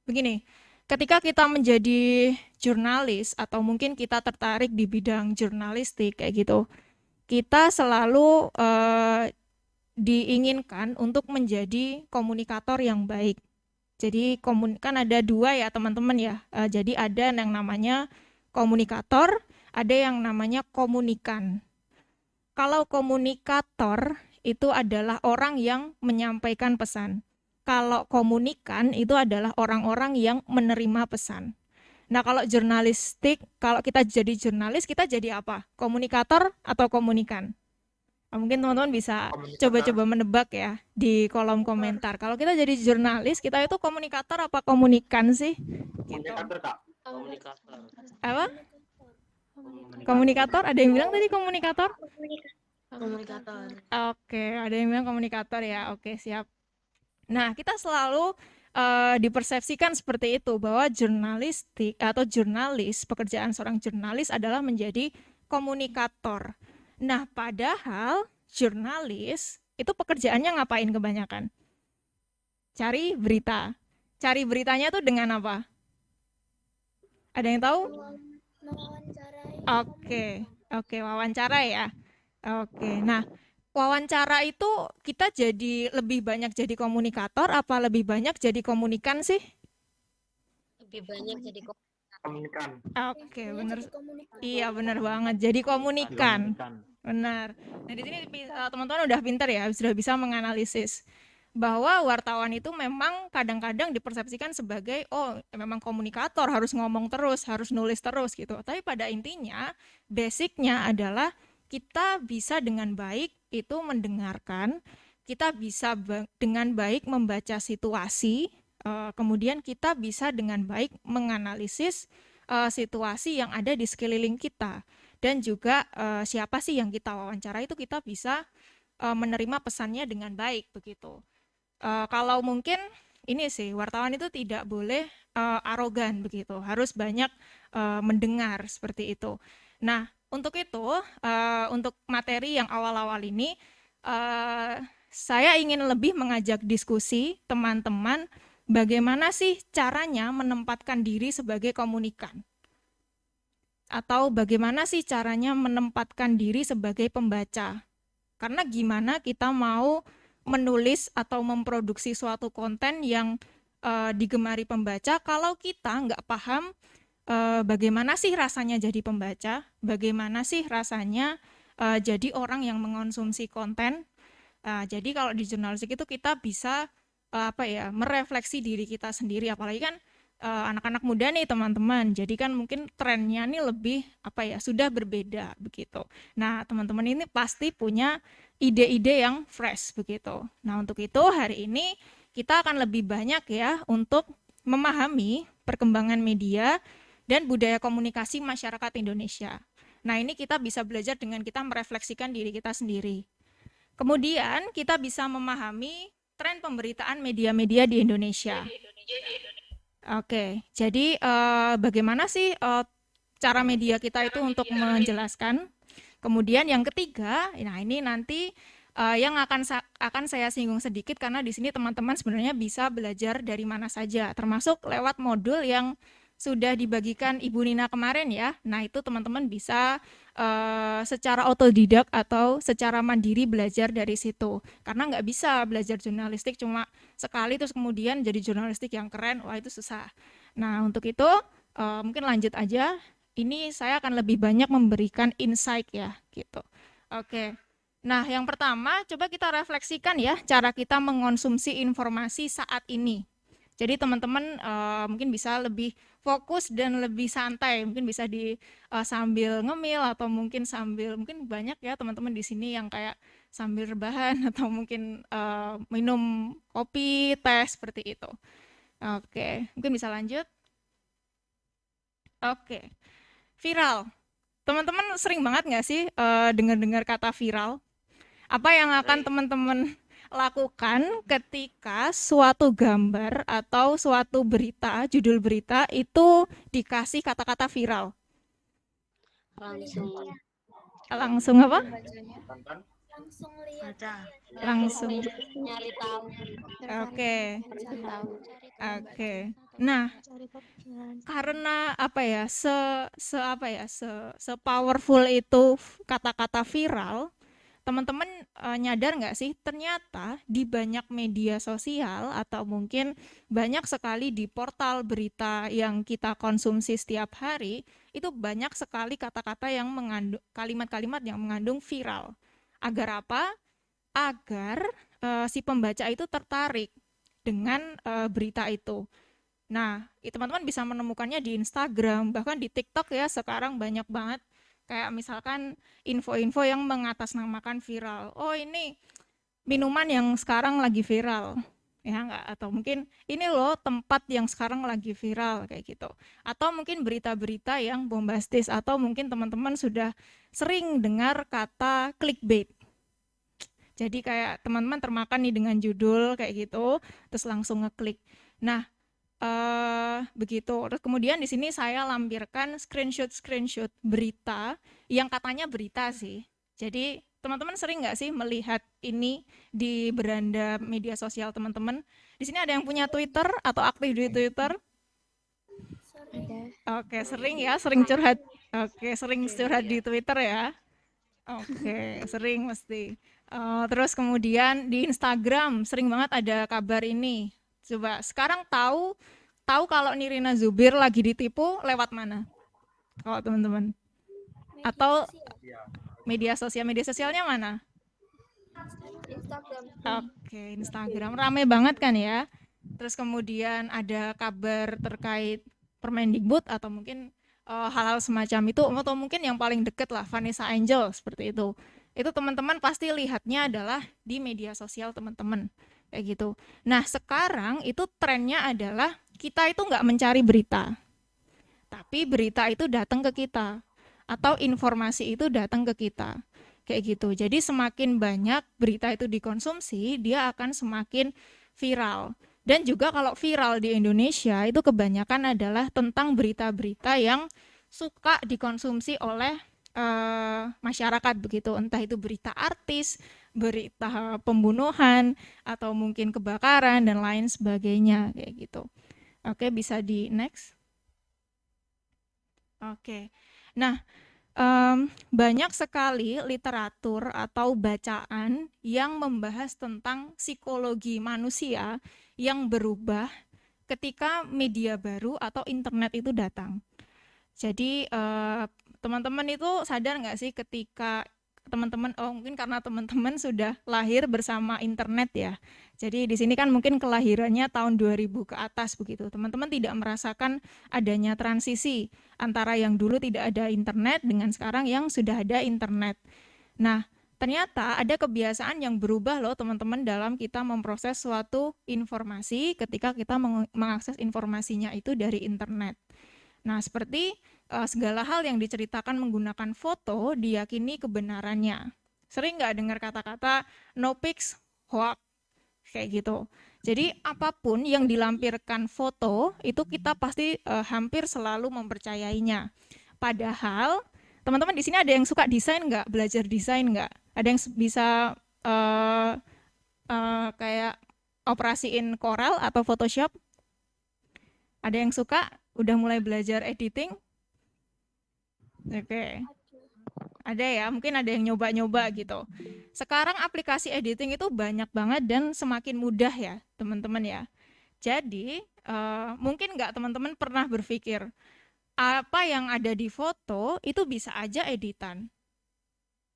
begini, ketika kita menjadi jurnalis atau mungkin kita tertarik di bidang jurnalistik kayak gitu, kita selalu diinginkan untuk menjadi komunikator yang baik. Jadi kan ada dua ya teman-teman ya. Jadi ada yang namanya komunikator, ada yang namanya komunikan. Kalau komunikator itu adalah orang yang menyampaikan pesan. Kalau komunikan itu adalah orang-orang yang menerima pesan. Nah, kalau jurnalistik, kalau kita jadi jurnalis, kita jadi apa? Komunikator atau komunikan? Nah, mungkin teman-teman bisa coba-coba menebak ya di kolom komentar. Kalau kita jadi jurnalis, kita itu komunikator apa komunikan sih? Komunikator, Kak. Komunikator. Apa? Komunikator? Ada yang bilang tadi komunikator? Komunikator. Oke, ada yang bilang komunikator ya. Oke, siap. Nah, kita selalu dipersepsikan seperti itu, bahwa jurnalistik atau jurnalis, pekerjaan seorang jurnalis adalah menjadi komunikator. Nah, padahal jurnalis itu pekerjaannya ngapain kebanyakan? Cari berita. Cari beritanya tuh dengan apa? Ada yang tahu? Oke, wawancara ya. Oke, nah wawancara itu kita jadi lebih banyak jadi komunikator apa lebih banyak jadi komunikan sih? Lebih banyak jadi Komunikan. Oke, bener. Iya, bener banget. Jadi komunikan. Benar. Nah, di sini teman-teman udah pintar ya, sudah bisa menganalisis bahwa wartawan itu memang kadang-kadang dipersepsikan sebagai memang komunikator, harus ngomong terus, harus nulis terus gitu. Tapi pada intinya basicnya adalah kita bisa dengan baik itu mendengarkan, kita bisa dengan baik membaca situasi, kemudian kita bisa dengan baik menganalisis situasi yang ada di sekeliling kita, dan juga siapa sih yang kita wawancara itu kita bisa menerima pesannya dengan baik begitu. Kalau mungkin ini sih wartawan itu tidak boleh arogan begitu, harus banyak mendengar seperti itu. Nah, untuk itu, untuk materi yang awal-awal ini, saya ingin lebih mengajak diskusi teman-teman bagaimana sih caranya menempatkan diri sebagai komunikan. Atau bagaimana sih caranya menempatkan diri sebagai pembaca. Karena gimana kita mau menulis atau memproduksi suatu konten yang digemari pembaca kalau kita nggak paham bagaimana sih rasanya jadi pembaca, bagaimana sih rasanya jadi orang yang mengonsumsi konten. Jadi kalau di jurnalistik itu kita bisa merefleksi diri kita sendiri, apalagi kan anak-anak muda nih teman-teman. Jadi kan mungkin trennya nih lebih sudah berbeda begitu. Nah, teman-teman ini pasti punya ide-ide yang fresh begitu. Nah, untuk itu hari ini kita akan lebih banyak ya untuk memahami perkembangan media dan budaya komunikasi masyarakat Indonesia. Nah, ini kita bisa belajar dengan kita merefleksikan diri kita sendiri. Kemudian kita bisa memahami tren pemberitaan media-media di Indonesia. Oke, jadi bagaimana sih cara media kita itu untuk menjelaskan? Kemudian yang ketiga, nah ini nanti yang akan saya singgung sedikit karena di sini teman-teman sebenarnya bisa belajar dari mana saja, termasuk lewat modul yang sudah dibagikan Ibu Nina kemarin ya. Nah itu teman-teman bisa secara otodidak atau secara mandiri belajar dari situ. Karena nggak bisa belajar jurnalistik cuma sekali terus kemudian jadi jurnalistik yang keren, wah itu susah. Nah untuk itu mungkin lanjut aja. Ini saya akan lebih banyak memberikan insight ya gitu. Oke. Nah yang pertama coba kita refleksikan ya cara kita mengonsumsi informasi saat ini. Jadi teman-teman mungkin bisa lebih fokus dan lebih santai, mungkin bisa di sambil ngemil atau mungkin banyak ya teman-teman di sini yang kayak sambil rebahan atau mungkin minum kopi, teh seperti itu. Oke, mungkin bisa lanjut. Oke, viral. Teman-teman sering banget nggak sih dengar-dengar kata viral? Apa yang akan teman-teman lakukan ketika suatu gambar atau suatu berita, judul berita itu dikasih kata-kata viral? Langsung apa? Langsung Nyari tahu. Oke. Nah, karena apa ya? Se powerful itu kata-kata viral. Teman-teman nyadar nggak sih ternyata di banyak media sosial atau mungkin banyak sekali di portal berita yang kita konsumsi setiap hari itu banyak sekali kata-kata yang mengandung kalimat-kalimat yang mengandung viral. Agar apa? Agar si pembaca itu tertarik dengan berita itu. Nah, teman-teman bisa menemukannya di Instagram, bahkan di TikTok ya sekarang banyak banget. Kayak misalkan info-info yang mengatasnamakan viral. Oh ini minuman yang sekarang lagi viral. Ya enggak? Atau mungkin ini loh tempat yang sekarang lagi viral kayak gitu. Atau mungkin berita-berita yang bombastis. Atau mungkin teman-teman sudah sering dengar kata clickbait. Jadi kayak teman-teman termakan nih dengan judul kayak gitu. Terus langsung ngeklik. Nah begitu. Terus kemudian di sini saya lampirkan screenshot berita yang katanya berita sih. Jadi teman-teman sering nggak sih melihat ini di beranda media sosial teman-teman? Di sini ada yang punya Twitter atau aktif di Twitter? Oke, sering ya, sering curhat. Oke, sering curhat di Twitter ya. Oke, sering mesti. Terus kemudian di Instagram sering banget ada kabar ini. Coba sekarang tahu kalau Nirina Zubir lagi ditipu lewat mana? Kalau teman-teman. Atau media sosialnya mana? Instagram. Oke, Instagram rame banget kan ya. Terus kemudian ada kabar terkait Permendikbud atau mungkin hal-hal semacam itu atau mungkin yang paling deket lah Vanessa Angel seperti itu. Itu teman-teman pasti lihatnya adalah di media sosial teman-teman. Kayak gitu. Nah sekarang itu trennya adalah kita itu nggak mencari berita, tapi berita itu datang ke kita atau informasi itu datang ke kita, kayak gitu. Jadi semakin banyak berita itu dikonsumsi, dia akan semakin viral. Dan juga kalau viral di Indonesia itu kebanyakan adalah tentang berita-berita yang suka dikonsumsi oleh masyarakat begitu, entah itu berita artis, berita pembunuhan atau mungkin kebakaran dan lain sebagainya kayak gitu. Oke, bisa di next. Oke. Nah, banyak sekali literatur atau bacaan yang membahas tentang psikologi manusia yang berubah ketika media baru atau internet itu datang. Jadi teman-teman itu sadar nggak sih ketika teman-teman, mungkin karena teman-teman sudah lahir bersama internet ya. Jadi di sini kan mungkin kelahirannya tahun 2000 ke atas begitu. Teman-teman tidak merasakan adanya transisi antara yang dulu tidak ada internet dengan sekarang yang sudah ada internet. Nah, ternyata ada kebiasaan yang berubah loh teman-teman dalam kita memproses suatu informasi ketika kita mengakses informasinya itu dari internet. Nah, seperti segala hal yang diceritakan menggunakan foto diyakini kebenarannya. Sering nggak dengar kata-kata no pics, hoax, kayak gitu. Jadi apapun yang dilampirkan foto itu kita pasti hampir selalu mempercayainya. Padahal teman-teman di sini ada yang suka desain nggak? Belajar desain nggak? Ada yang bisa kayak operasiin Corel atau Photoshop? Ada yang suka? Udah mulai belajar editing? Oke. Ada ya, mungkin ada yang nyoba-nyoba gitu. Sekarang aplikasi editing itu banyak banget dan semakin mudah ya, teman-teman ya. Jadi, mungkin nggak teman-teman pernah berpikir, apa yang ada di foto itu bisa aja editan.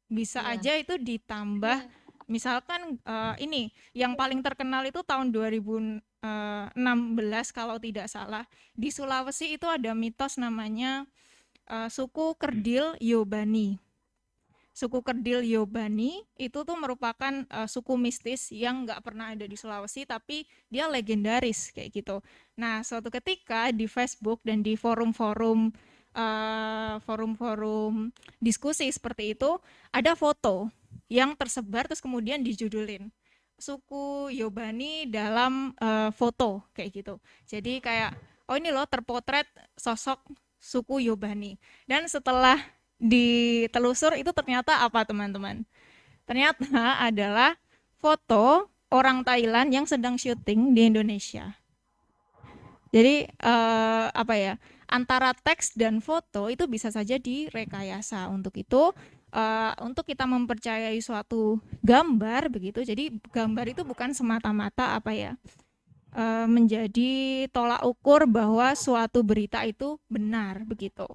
Bisa aja itu ditambah. Misalkan ini, yang paling terkenal itu tahun 2016 kalau tidak salah. Di Sulawesi itu ada mitos namanya suku Kerdil Yobani. Suku Kerdil Yobani itu tuh merupakan suku mistis yang nggak pernah ada di Sulawesi, tapi dia legendaris kayak gitu. Nah, suatu ketika di Facebook dan di forum-forum diskusi seperti itu, ada foto yang tersebar terus kemudian dijudulin suku Yobani dalam foto kayak gitu. Jadi kayak, oh ini loh terpotret sosok suku Yobani. Dan setelah ditelusur itu ternyata apa teman-teman? Ternyata adalah foto orang Thailand yang sedang syuting di Indonesia. Jadi apa ya? Antara teks dan foto itu bisa saja direkayasa. Untuk itu untuk kita mempercayai suatu gambar begitu. Jadi gambar itu bukan semata-mata apa ya? Menjadi tolak ukur bahwa suatu berita itu benar begitu.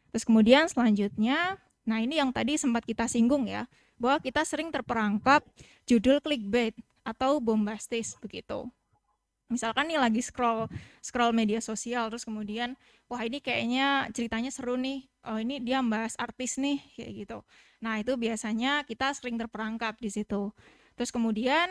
Terus kemudian selanjutnya, nah ini yang tadi sempat kita singgung ya, bahwa kita sering terperangkap judul clickbait atau bombastis begitu. Misalkan nih lagi scroll media sosial, terus kemudian, wah ini kayaknya ceritanya seru nih, oh ini dia bahas artis nih, kayak gitu. Nah itu biasanya kita sering terperangkap di situ. Terus kemudian,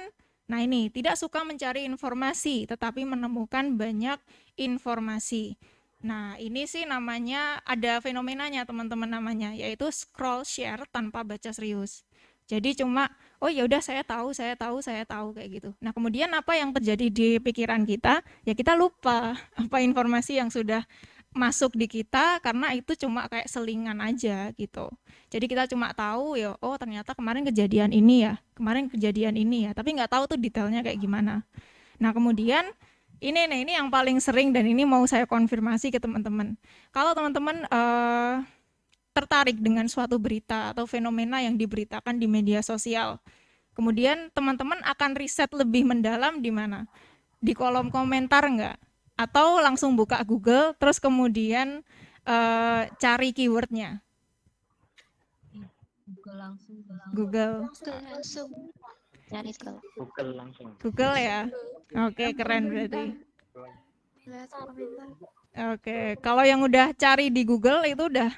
nah ini tidak suka mencari informasi, tetapi menemukan banyak informasi. Nah, ini sih namanya ada fenomenanya teman-teman namanya, yaitu scroll share tanpa baca serius. Jadi cuma, oh ya udah saya tahu kayak gitu. Nah, kemudian apa yang terjadi di pikiran kita? Ya kita lupa apa informasi yang sudah masuk di kita karena itu cuma kayak selingan aja gitu. Jadi kita cuma tahu ya, oh ternyata kemarin kejadian ini ya, tapi nggak tahu tuh detailnya kayak gimana. Nah, kemudian ini yang paling sering dan ini mau saya konfirmasi ke teman-teman. Kalau teman-teman tertarik dengan suatu berita atau fenomena yang diberitakan di media sosial, kemudian teman-teman akan riset lebih mendalam di mana? Di kolom komentar enggak? Atau langsung buka Google terus kemudian cari keywordnya? Google. Cari ke Google langsung. Google ya. Oke, keren berarti. Oke, kalau yang udah cari di Google itu udah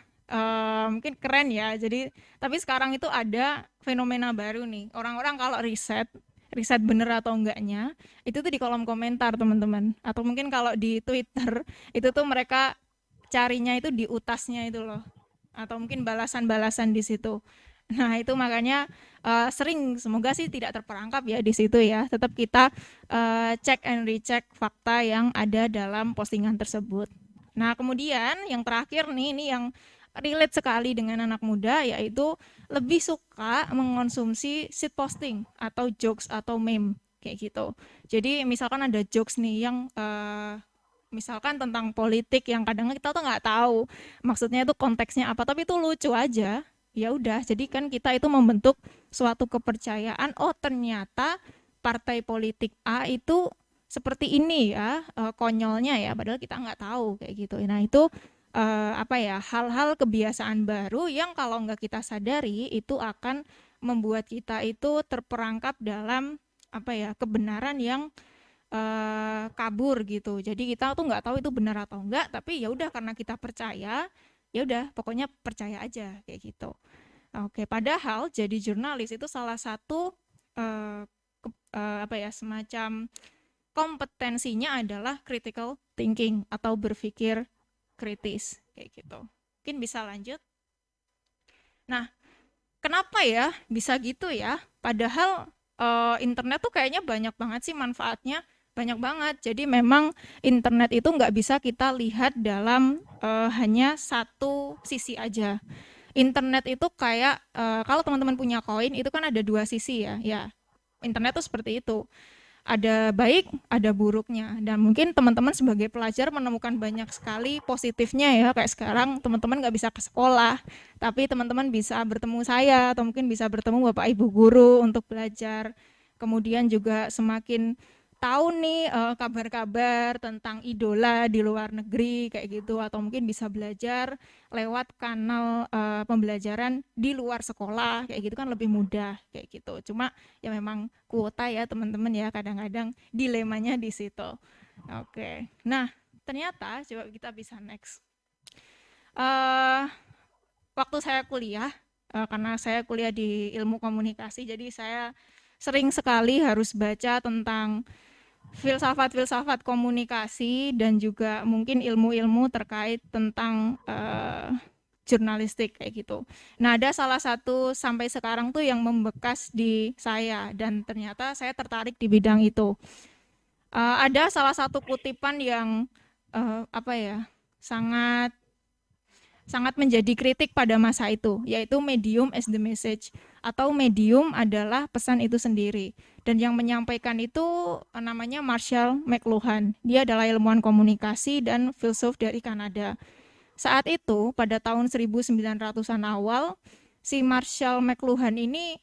mungkin keren ya. Jadi, tapi sekarang itu ada fenomena baru nih. Orang-orang kalau riset bener atau enggaknya, itu tuh di kolom komentar teman-teman. Atau mungkin kalau di Twitter, itu tuh mereka carinya itu di utasnya itu loh. Atau mungkin balasan-balasan di situ. Nah itu makanya sering, semoga sih tidak terperangkap ya di situ ya. Tetap kita cek and recheck fakta yang ada dalam postingan tersebut. Nah kemudian yang terakhir nih, ini yang relate sekali dengan anak muda, yaitu lebih suka mengonsumsi shit posting atau jokes atau meme kayak gitu. Jadi misalkan ada jokes nih yang misalkan tentang politik yang kadang kita tuh nggak tahu maksudnya itu konteksnya apa, tapi itu lucu aja. Ya udah, jadi kan kita itu membentuk suatu kepercayaan, oh ternyata partai politik A itu seperti ini ya, konyolnya ya, padahal kita nggak tahu kayak gitu. Nah itu apa ya, hal-hal kebiasaan baru yang kalau nggak kita sadari itu akan membuat kita itu terperangkap dalam apa ya, kebenaran yang kabur gitu. Jadi kita tuh nggak tahu itu benar atau enggak, tapi ya udah karena kita percaya, ya udah pokoknya percaya aja kayak gitu. Oke, padahal jadi jurnalis itu salah satu apa ya, semacam kompetensinya adalah critical thinking atau berpikir kritis kayak gitu. Mungkin bisa lanjut. Nah, kenapa ya bisa gitu ya? Padahal internet tuh kayaknya banyak banget sih manfaatnya, banyak banget. Jadi memang internet itu nggak bisa kita lihat dalam hanya satu sisi aja. Internet itu kayak kalau teman-teman punya koin itu kan ada dua sisi ya. Ya, internet tuh seperti itu. Ada baik, ada buruknya. Dan mungkin teman-teman sebagai pelajar menemukan banyak sekali positifnya ya. Kayak sekarang teman-teman nggak bisa ke sekolah, tapi teman-teman bisa bertemu saya atau mungkin bisa bertemu Bapak Ibu guru untuk belajar. Kemudian juga semakin tahu nih kabar-kabar tentang idola di luar negeri kayak gitu, atau mungkin bisa belajar lewat kanal pembelajaran di luar sekolah kayak gitu kan lebih mudah kayak gitu. Cuma ya memang kuota ya teman-teman ya, kadang-kadang dilemanya di situ. Oke. Nah, ternyata coba kita bisa next. Waktu saya kuliah, karena saya kuliah di ilmu komunikasi, jadi saya sering sekali harus baca tentang filsafat-filsafat komunikasi dan juga mungkin ilmu-ilmu terkait tentang jurnalistik kayak gitu. Nah, ada salah satu sampai sekarang tuh yang membekas di saya dan ternyata saya tertarik di bidang itu. Ada salah satu kutipan yang sangat menjadi kritik pada masa itu, yaitu medium as the message, atau medium adalah pesan itu sendiri. Dan yang menyampaikan itu namanya Marshall McLuhan. Dia adalah ilmuwan komunikasi dan filsuf dari Kanada. Saat itu, pada tahun 1900-an awal, si Marshall McLuhan ini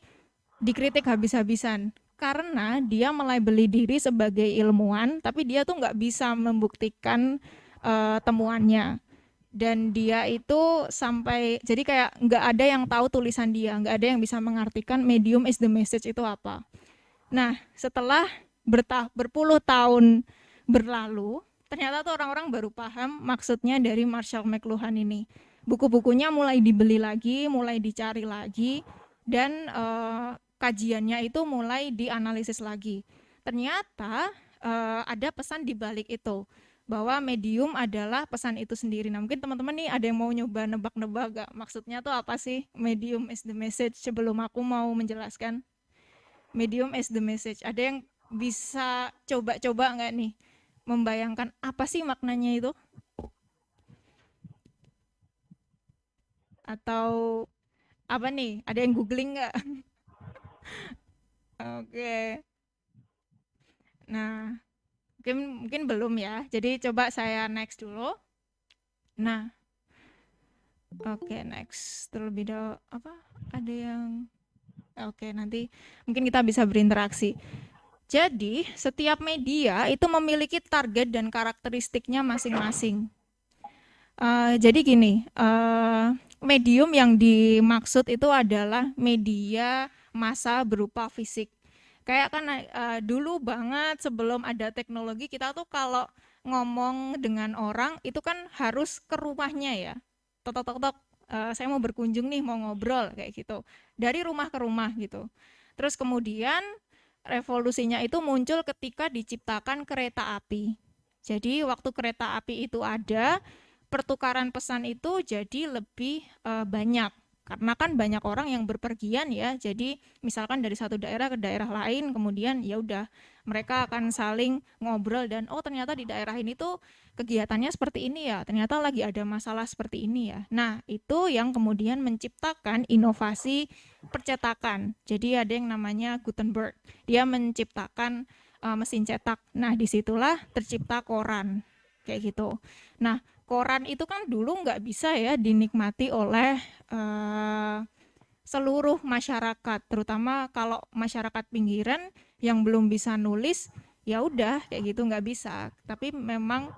dikritik habis-habisan karena dia melabeli diri sebagai ilmuwan, tapi dia tuh nggak bisa membuktikan temuannya. Dan dia itu sampai jadi kayak nggak ada yang tahu tulisan dia, nggak ada yang bisa mengartikan medium is the message itu apa. Nah, setelah berpuluh tahun berlalu, ternyata tuh orang-orang baru paham maksudnya dari Marshall McLuhan ini. Buku-bukunya mulai dibeli lagi, mulai dicari lagi, dan kajiannya itu mulai dianalisis lagi. Ternyata ada pesan di balik itu, bahwa medium adalah pesan itu sendiri. Nah, mungkin teman-teman nih ada yang mau nyoba nebak-nebak gak? Maksudnya tuh apa sih medium is the message sebelum aku mau menjelaskan? Medium is the message. Ada yang bisa coba-coba nggak nih membayangkan apa sih maknanya itu? Atau apa nih? Ada yang googling nggak? Oke. Nah, mungkin belum ya. Jadi coba saya next dulu. Nah, oke, next. Terlebih dahulu ada yang oke, nanti mungkin kita bisa berinteraksi. Jadi, setiap media itu memiliki target dan karakteristiknya masing-masing. Jadi gini, medium yang dimaksud itu adalah media massa berupa fisik. Kayak kan dulu banget sebelum ada teknologi, kita tuh kalau ngomong dengan orang itu kan harus ke rumahnya ya. Tok, saya mau berkunjung nih, mau ngobrol kayak gitu. Dari rumah ke rumah gitu. Terus kemudian revolusinya itu muncul ketika diciptakan kereta api. Jadi waktu kereta api itu ada, pertukaran pesan itu jadi lebih banyak. Karena kan banyak orang yang berpergian ya, jadi misalkan dari satu daerah ke daerah lain, kemudian ya udah mereka akan saling ngobrol dan oh ternyata di daerah ini tuh kegiatannya seperti ini ya, ternyata lagi ada masalah seperti ini ya. Nah itu yang kemudian menciptakan inovasi percetakan. Jadi ada yang namanya Gutenberg, dia menciptakan mesin cetak. Nah disitulah tercipta koran kayak gitu. Nah koran itu kan dulu nggak bisa ya dinikmati oleh seluruh masyarakat, terutama kalau masyarakat pinggiran yang belum bisa nulis, ya udah kayak gitu nggak bisa. Tapi memang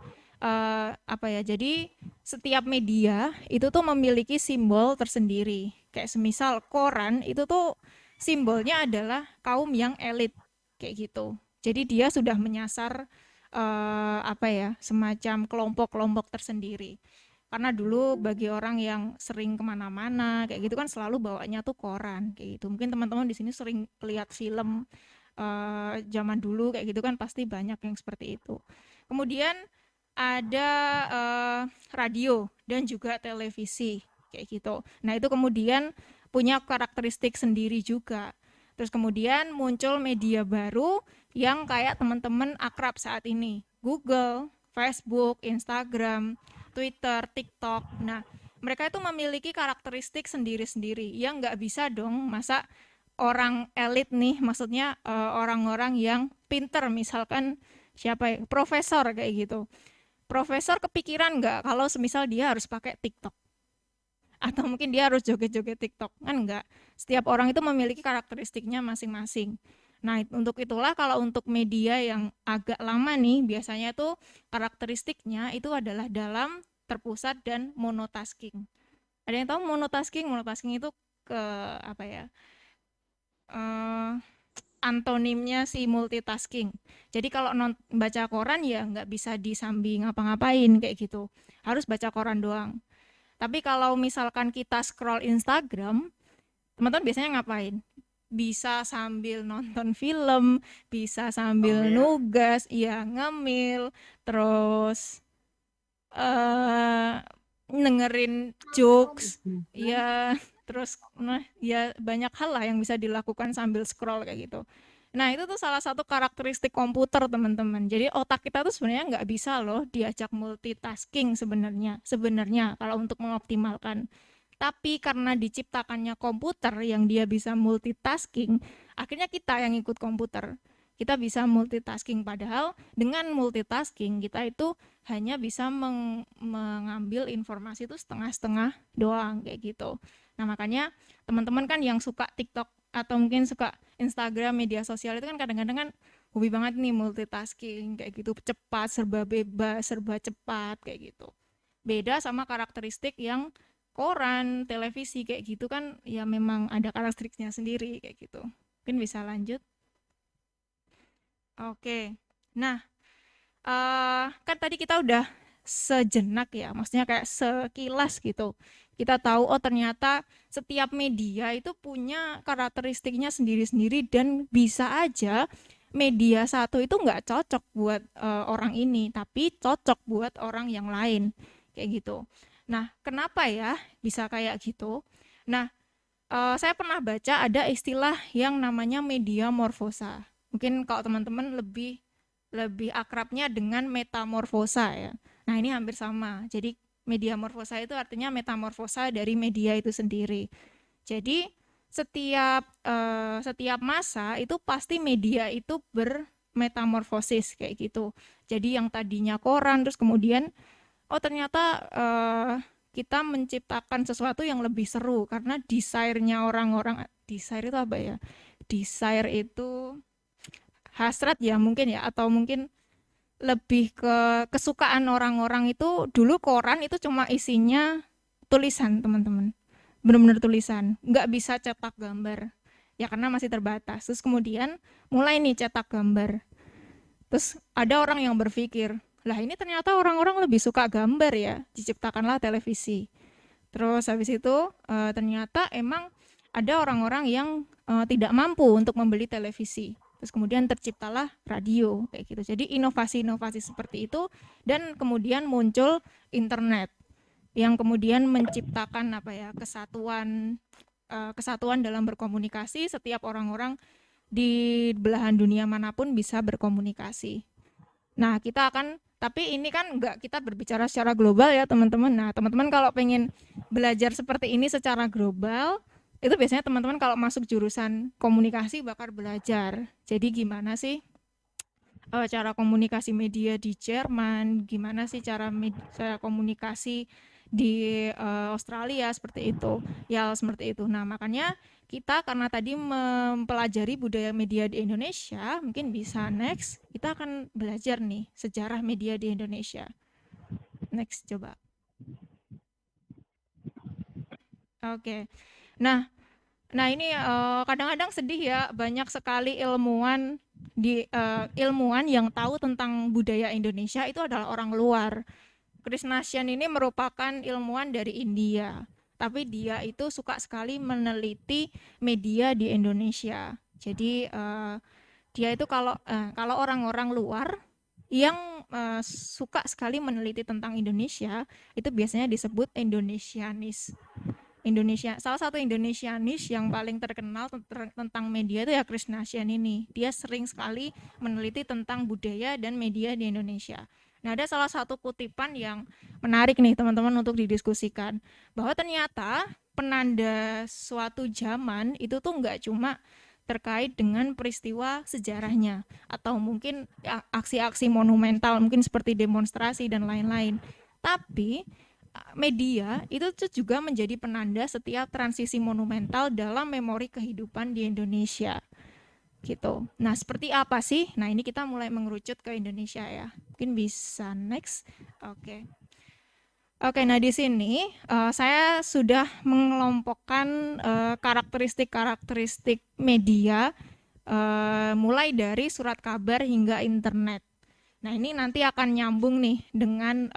jadi setiap media itu tuh memiliki simbol tersendiri. Kayak semisal koran itu tuh simbolnya adalah kaum yang elit kayak gitu. Jadi dia sudah menyasar semacam kelompok-kelompok tersendiri. Karena dulu bagi orang yang sering kemana-mana kayak gitu kan selalu bawanya tuh koran kayak gitu. Mungkin teman-teman di sini sering lihat film zaman dulu kayak gitu kan pasti banyak yang seperti itu. Kemudian ada radio dan juga televisi kayak gitu. Nah itu kemudian punya karakteristik sendiri juga. Terus kemudian muncul media baru yang kayak teman-teman akrab saat ini. Google, Facebook, Instagram, Twitter, TikTok. Nah, mereka itu memiliki karakteristik sendiri-sendiri yang nggak bisa dong masa orang elit nih, maksudnya orang-orang yang pinter, misalkan siapa ya, profesor kayak gitu. Profesor kepikiran nggak kalau semisal dia harus pakai TikTok? Atau mungkin dia harus joget-joget TikTok? Kan enggak. Setiap orang itu memiliki karakteristiknya masing-masing. Nah, untuk itulah kalau untuk media yang agak lama nih, biasanya tuh karakteristiknya itu adalah dalam, terpusat, dan monotasking. Ada yang tahu monotasking? Monotasking itu ke apa ya? Antonimnya si multitasking. Jadi kalau baca koran ya nggak bisa disambi ngapa-ngapain kayak gitu. Harus baca koran doang. Tapi kalau misalkan kita scroll Instagram, teman-teman biasanya ngapain? Bisa sambil nonton film, bisa sambil nugas, ya ngemil, terus dengerin jokes, ya terus ya banyak hal lah yang bisa dilakukan sambil scroll kayak gitu. Nah, itu tuh salah satu karakteristik komputer, teman-teman. Jadi otak kita tuh sebenarnya nggak bisa loh diajak multitasking sebenarnya kalau untuk mengoptimalkan. Tapi karena diciptakannya komputer yang dia bisa multitasking, akhirnya kita yang ikut komputer. Kita bisa multitasking, padahal dengan multitasking kita itu hanya bisa mengambil informasi itu setengah-setengah doang kayak gitu. Nah, makanya teman-teman kan yang suka TikTok atau mungkin suka Instagram, media sosial itu kan kadang-kadang kan hobi banget nih multitasking kayak gitu, cepat, serba bebas, serba cepat kayak gitu. Beda sama karakteristik yang koran, televisi kayak gitu kan ya memang ada karakteristiknya sendiri kayak gitu. Mungkin bisa lanjut. Oke. Nah, kan tadi kita udah sejenak ya, maksudnya kayak sekilas gitu. Kita tahu oh ternyata setiap media itu punya karakteristiknya sendiri-sendiri dan bisa aja media satu itu nggak cocok buat orang ini, tapi cocok buat orang yang lain kayak gitu. Nah, kenapa ya bisa kayak gitu? Nah, saya pernah baca ada istilah yang namanya media morfosa. Mungkin kalau teman-teman lebih akrabnya dengan metamorfosa ya. Nah, ini hampir sama. Jadi media morfosa itu artinya metamorfosa dari media itu sendiri. Jadi setiap masa itu pasti media itu bermetamorfosis kayak gitu. Jadi yang tadinya koran terus kemudian oh ternyata kita menciptakan sesuatu yang lebih seru karena desire-nya orang-orang. Desire itu apa ya? Desire itu hasrat ya mungkin ya, atau mungkin lebih ke kesukaan orang-orang itu. Dulu koran itu cuma isinya tulisan, teman-teman, benar-benar tulisan, nggak bisa cetak gambar ya karena masih terbatas. Terus kemudian mulai nih cetak gambar, terus ada orang yang berpikir lah ini ternyata orang-orang lebih suka gambar ya, diciptakanlah televisi. Terus habis itu ternyata emang ada orang-orang yang tidak mampu untuk membeli televisi. Terus kemudian terciptalah radio kayak gitu. Jadi inovasi-inovasi seperti itu dan kemudian muncul internet yang kemudian menciptakan apa ya, kesatuan dalam berkomunikasi. Setiap orang-orang di belahan dunia manapun bisa berkomunikasi. Nah, tapi ini kan enggak kita berbicara secara global ya, teman-teman. Nah, teman-teman kalau pengen belajar seperti ini secara global, itu biasanya teman-teman kalau masuk jurusan komunikasi bakal belajar. Jadi gimana sih cara komunikasi media di Jerman, gimana sih cara komunikasi di Australia seperti itu. Ya seperti itu. Nah, makanya kita karena tadi mempelajari budaya media di Indonesia, mungkin bisa next kita akan belajar nih sejarah media di Indonesia. Next coba. Oke. Nah ini kadang-kadang sedih ya, banyak sekali ilmuwan yang tahu tentang budaya Indonesia itu adalah orang luar. Krisnasyan ini merupakan ilmuwan dari India, tapi dia itu suka sekali meneliti media di Indonesia. Jadi dia itu kalau orang-orang luar yang suka sekali meneliti tentang Indonesia itu biasanya disebut Indonesianis. Indonesia, salah satu Indonesianis yang paling terkenal tentang media itu ya Krisnasyan ini. Dia sering sekali meneliti tentang budaya dan media di Indonesia. Nah, ada salah satu kutipan yang menarik nih teman-teman untuk didiskusikan, bahwa ternyata penanda suatu zaman itu tuh nggak cuma terkait dengan peristiwa sejarahnya atau mungkin aksi-aksi monumental mungkin seperti demonstrasi dan lain-lain, tapi media itu tuh juga menjadi penanda setiap transisi monumental dalam memori kehidupan di Indonesia gitu. Nah, seperti apa sih? Nah, ini kita mulai mengerucut ke Indonesia ya. Mungkin bisa next. Oke, nah di sini saya sudah mengelompokkan karakteristik-karakteristik media mulai dari surat kabar hingga internet. Nah, ini nanti akan nyambung nih dengan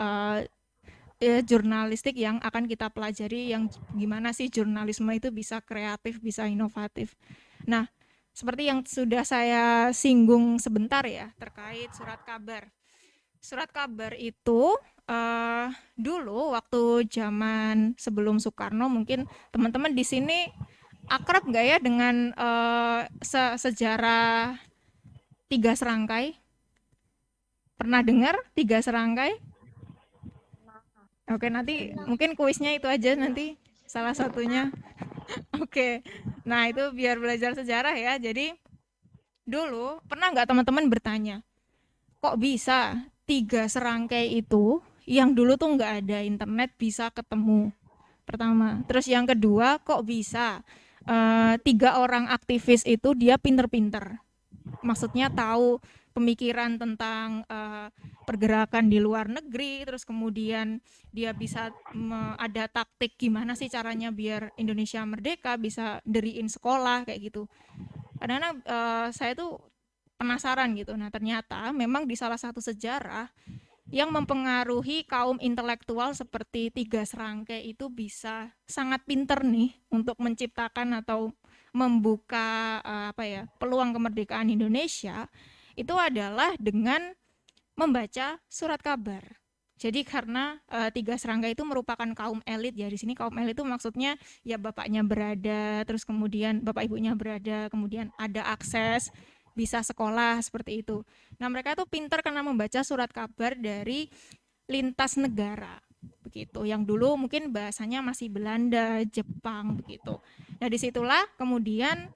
jurnalistik yang akan kita pelajari, yang gimana sih jurnalisme itu bisa kreatif, bisa inovatif. Nah, seperti yang sudah saya singgung sebentar ya terkait surat kabar. Surat kabar itu dulu waktu zaman sebelum Soekarno, mungkin teman-teman di sini akrab nggak ya dengan sejarah 3 serangkai? Pernah dengar 3 serangkai? Oke, nanti mungkin kuisnya itu aja nanti salah satunya. Oke, nah itu biar belajar sejarah ya. Jadi dulu pernah nggak teman-teman bertanya, kok bisa 3 serangkai itu yang dulu tuh nggak ada internet bisa ketemu? Pertama. Terus yang kedua, kok bisa 3 orang aktivis itu dia pinter-pinter? Maksudnya tahu pemikiran tentang pergerakan di luar negeri, terus kemudian dia bisa ada taktik gimana sih caranya biar Indonesia merdeka, bisa diriin sekolah kayak gitu. Kadang-kadang saya tuh penasaran gitu. Nah, ternyata memang di salah satu sejarah yang mempengaruhi kaum intelektual seperti 3 serangkai itu bisa sangat pinter nih untuk menciptakan atau membuka peluang kemerdekaan Indonesia, itu adalah dengan membaca surat kabar. Jadi karena 3 serangga itu merupakan kaum elit ya, di sini kaum elit itu maksudnya ya bapaknya berada, terus kemudian bapak ibunya berada, kemudian ada akses bisa sekolah seperti itu. Nah, mereka itu pintar karena membaca surat kabar dari lintas negara begitu. Yang dulu mungkin bahasanya masih Belanda, Jepang begitu. Nah, disitulah kemudian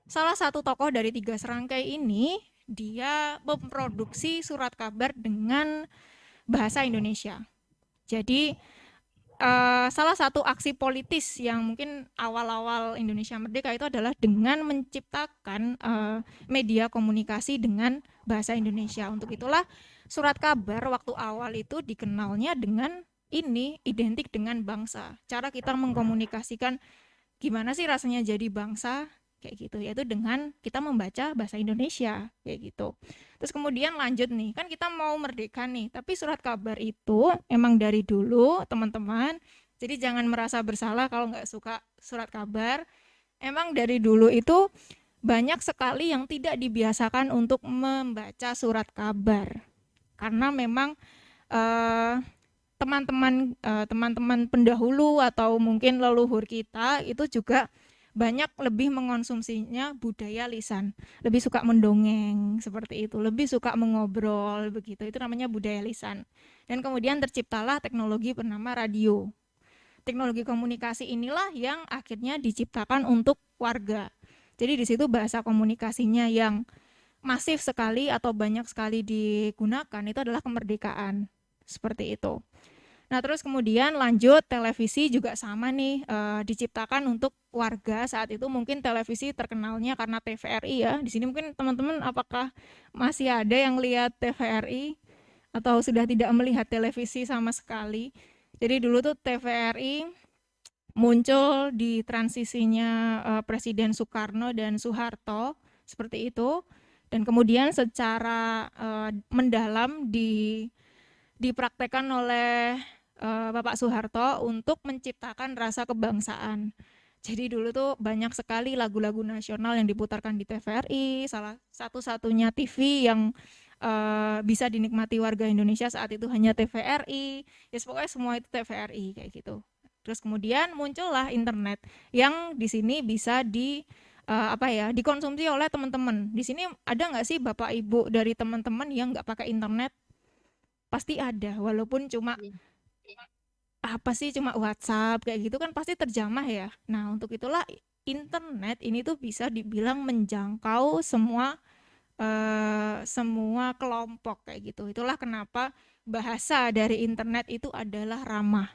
salah satu tokoh dari 3 serangkai ini dia memproduksi surat kabar dengan bahasa Indonesia. Jadi salah satu aksi politis yang mungkin awal-awal Indonesia merdeka itu adalah dengan menciptakan media komunikasi dengan bahasa Indonesia. Untuk itulah surat kabar waktu awal itu dikenalnya dengan ini, identik dengan bangsa. Cara kita mengkomunikasikan gimana sih rasanya jadi bangsa, kayak gitu, yaitu dengan kita membaca bahasa Indonesia kayak gitu. Terus kemudian lanjut nih, kan kita mau merdeka nih, tapi surat kabar itu emang dari dulu teman-teman, jadi jangan merasa bersalah kalau nggak suka surat kabar. Emang dari dulu itu banyak sekali yang tidak dibiasakan untuk membaca surat kabar, karena memang teman-teman pendahulu atau mungkin leluhur kita itu juga banyak lebih mengonsumsinya budaya lisan, lebih suka mendongeng seperti itu, lebih suka mengobrol begitu, itu namanya budaya lisan. Dan kemudian terciptalah teknologi bernama radio. Teknologi komunikasi inilah yang akhirnya diciptakan untuk warga. Jadi di situ bahasa komunikasinya yang masif sekali atau banyak sekali digunakan itu adalah kemerdekaan, seperti itu. Nah, terus kemudian lanjut televisi juga sama nih, diciptakan untuk warga. Saat itu mungkin televisi terkenalnya karena TVRI ya. Di sini mungkin teman-teman apakah masih ada yang lihat TVRI atau sudah tidak melihat televisi sama sekali? Jadi dulu tuh TVRI muncul di transisinya Presiden Soekarno dan Soeharto seperti itu. Dan kemudian secara mendalam dipraktekkan oleh Bapak Soeharto untuk menciptakan rasa kebangsaan. Jadi dulu tuh banyak sekali lagu-lagu nasional yang diputarkan di TVRI, salah satu-satunya TV yang bisa dinikmati warga Indonesia saat itu hanya TVRI. Ya pokoknya semua itu TVRI kayak gitu. Terus kemudian muncullah internet yang di sini bisa dikonsumsi oleh teman-teman. Di sini ada nggak sih Bapak Ibu dari teman-teman yang nggak pakai internet? Pasti ada, walaupun cuma cuma WhatsApp kayak gitu kan pasti terjamah ya. Nah, untuk itulah internet ini tuh bisa dibilang menjangkau semua kelompok kayak gitu. Itulah kenapa bahasa dari internet itu adalah ramah.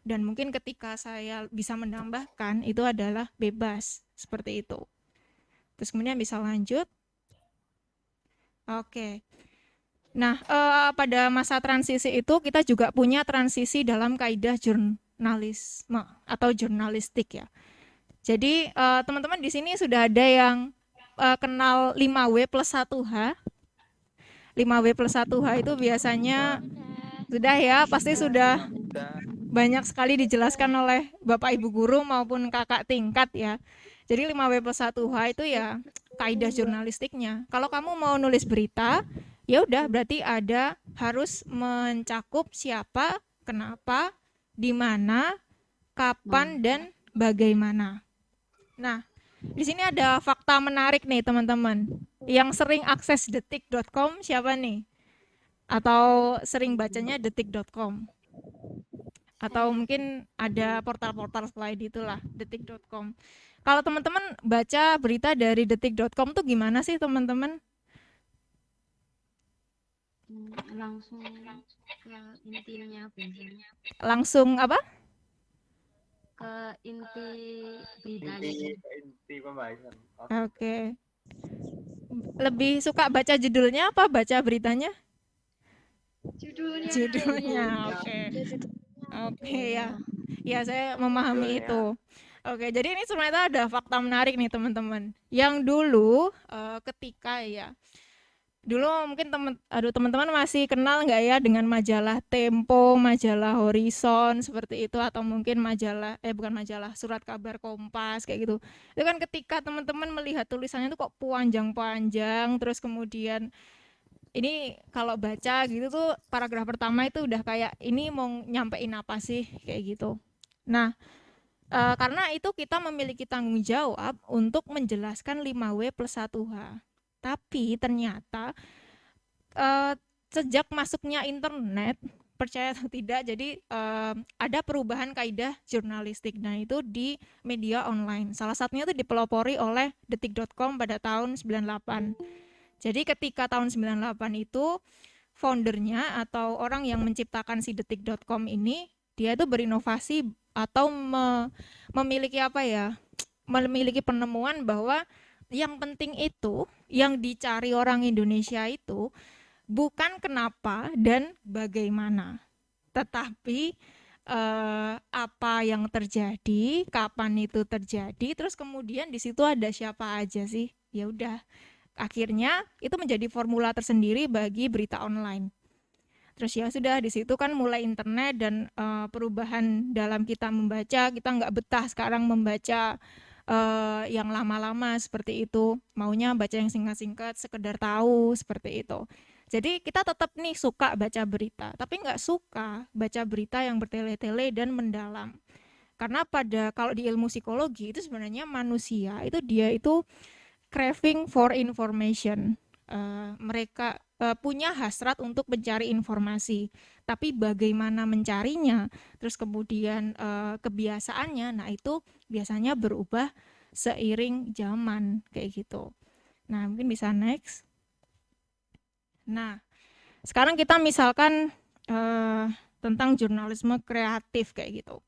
Dan mungkin ketika saya bisa menambahkan itu adalah bebas, seperti itu. Terus kemudian bisa lanjut. Oke. Nah, pada masa transisi itu kita juga punya transisi dalam kaidah jurnalisme atau jurnalistik ya. Jadi teman-teman di sini sudah ada yang kenal 5W plus 1H. 5W plus 1H itu biasanya sudah ya, pasti sudah banyak sekali dijelaskan oleh Bapak Ibu guru maupun kakak tingkat ya. Jadi 5W plus 1H itu ya kaidah jurnalistiknya. Kalau kamu mau nulis berita, ya udah berarti harus mencakup siapa, kenapa, di mana, kapan, dan bagaimana. Nah, di sini ada fakta menarik nih teman-teman. Yang sering akses detik.com siapa nih? Atau sering bacanya detik.com? Atau mungkin ada portal-portal selain itulah, detik.com. Kalau teman-teman baca berita dari detik.com tuh gimana sih teman-teman? Langsung ke intinya biasanya. Langsung apa? Ke inti beritanya. Inti pembahasan. Oke. Lebih suka baca judulnya apa baca beritanya? Judulnya. Oke ya. Ya, saya memahami itu. Oke, jadi ini sebenarnya ada fakta menarik nih teman-teman. Yang dulu ketika ya, dulu mungkin teman-teman masih kenal nggak ya dengan majalah Tempo, majalah Horizon seperti itu, atau mungkin surat kabar Kompas kayak gitu. Itu kan ketika teman-teman melihat tulisannya itu kok panjang-panjang, terus kemudian ini kalau baca gitu tuh paragraf pertama itu udah kayak ini mau nyampein apa sih kayak gitu. Nah, karena itu kita memiliki tanggung jawab untuk menjelaskan 5W plus 1H. Tapi ternyata sejak masuknya internet, percaya atau tidak, jadi ada perubahan kaidah jurnalistik. Nah, itu di media online. Salah satunya itu dipelopori oleh detik.com pada tahun 98. Jadi ketika tahun 98 itu foundernya atau orang yang menciptakan si detik.com ini, dia itu berinovasi atau memiliki memiliki penemuan bahwa yang penting itu, yang dicari orang Indonesia itu bukan kenapa dan bagaimana, tetapi apa yang terjadi, kapan itu terjadi, terus kemudian di situ ada siapa aja sih. Ya udah, akhirnya itu menjadi formula tersendiri bagi berita online. Terus ya sudah, di situ kan mulai internet dan perubahan dalam kita membaca. Kita nggak betah sekarang membaca yang lama-lama seperti itu, maunya baca yang singkat-singkat, sekedar tahu seperti itu. Jadi kita tetap nih suka baca berita, tapi nggak suka baca berita yang bertele-tele dan mendalam. Karena kalau di ilmu psikologi itu sebenarnya manusia dia itu craving for information. Mereka punya hasrat untuk mencari informasi, tapi bagaimana mencarinya, terus kemudian kebiasaannya, nah itu biasanya berubah seiring zaman kayak gitu. Nah, mungkin bisa next. Nah, sekarang kita misalkan tentang jurnalisme kreatif kayak gitu.